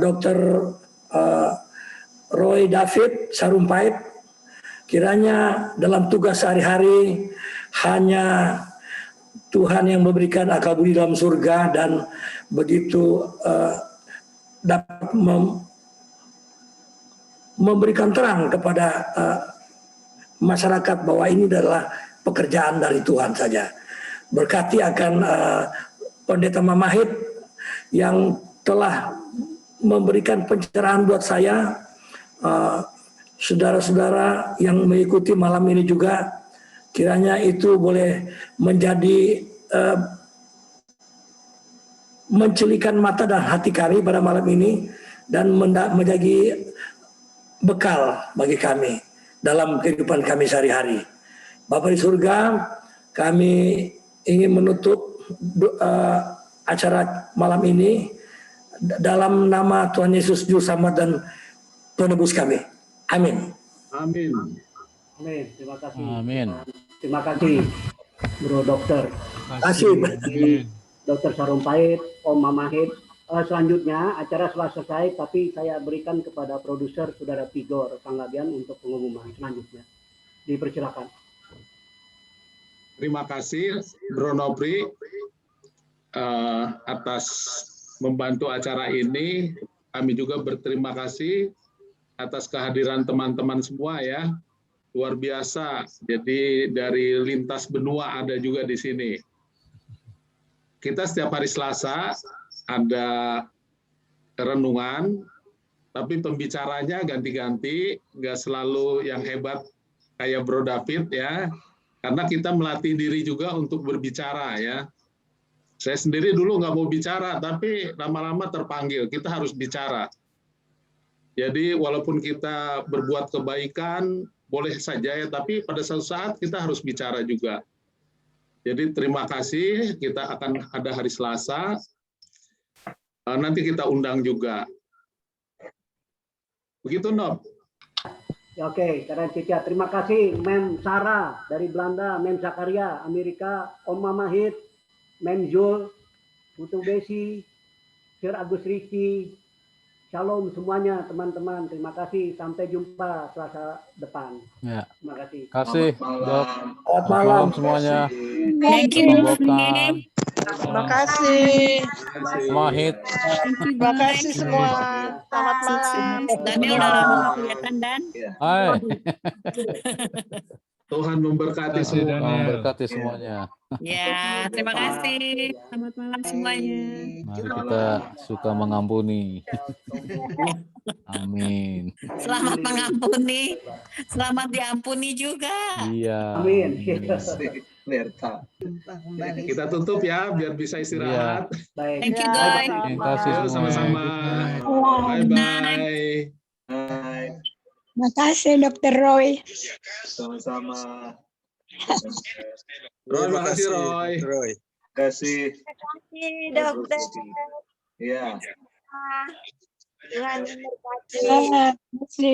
Dr. Roy David Sarumpait. Kiranya dalam tugas sehari-hari hanya Tuhan yang memberikan akal budi dalam surga, dan begitu dapat memberikan terang kepada masyarakat bahwa ini adalah pekerjaan dari Tuhan saja. Berkati akan Pendeta Mamahit yang telah memberikan pencerahan buat saya, saudara-saudara yang mengikuti malam ini juga, kiranya itu boleh menjadi mencelikan mata dan hati kami pada malam ini, dan menjadi bekal bagi kami dalam kehidupan kami sehari-hari. Bapa di surga, kami ingin menutup acara malam ini dalam nama Tuhan Yesus Juru Selamat dan Penebus kami. Amin. Amin. Amin. Terima kasih. Amin. Terima kasih, Bro Dokter. Terima kasih. Dokter Sarumpait, Om Mamahit. Selanjutnya acara telah selesai, tapi saya berikan kepada produser Saudara Tigor Panggabean untuk pengumuman selanjutnya. Dipersilakan. Terima kasih, Bro Nopri, atas membantu acara ini. Kami juga berterima kasih atas kehadiran teman-teman semua ya. Luar biasa. Jadi dari lintas benua ada juga di sini. Kita setiap hari Selasa ada renungan, tapi pembicaranya ganti-ganti, nggak selalu yang hebat kayak Bro David ya. Karena kita melatih diri juga untuk berbicara ya. Saya sendiri dulu nggak mau bicara, tapi lama-lama terpanggil, kita harus bicara. Jadi walaupun kita berbuat kebaikan, boleh saja ya, tapi pada suatu saat kita harus bicara juga. Jadi terima kasih, kita akan ada hari Selasa, nanti kita undang juga. Begitu, Nob? Oke, Cica. Terima kasih Mem Sarah dari Belanda, Mem Zakaria, Amerika, Om Mamahit, Mem Zul, Putu Besi, Sir Agus Riki, Shalom semuanya teman-teman. Terima kasih. Sampai jumpa Selasa depan. Ya. Terima kasih. Kasih, Dok. Selamat malam semuanya. Thank you, Nofri. Terima kasih. Mahit. Terima kasih semua. Selamat malam. Daniel udah lama nggak kelihatan, Dan. Hai. Tuhan memberkati Tuhan semua. memberkati semuanya. Ya, terima kasih. Selamat malam semuanya. Mari kita suka mengampuni. Amin. Selamat mengampuni. Selamat diampuni juga. Iya. Amin. Kita tutup ya biar bisa istirahat. Baik. Thank you guys. Terima kasih Yuk, semua. sama-sama. Bye-bye. Terima kasih Dr. Roy. Sama-sama. Roy, makasih Roy. Terima kasih. Terima kasih dokter. Iya. Tuhan memberkati. Terima kasih.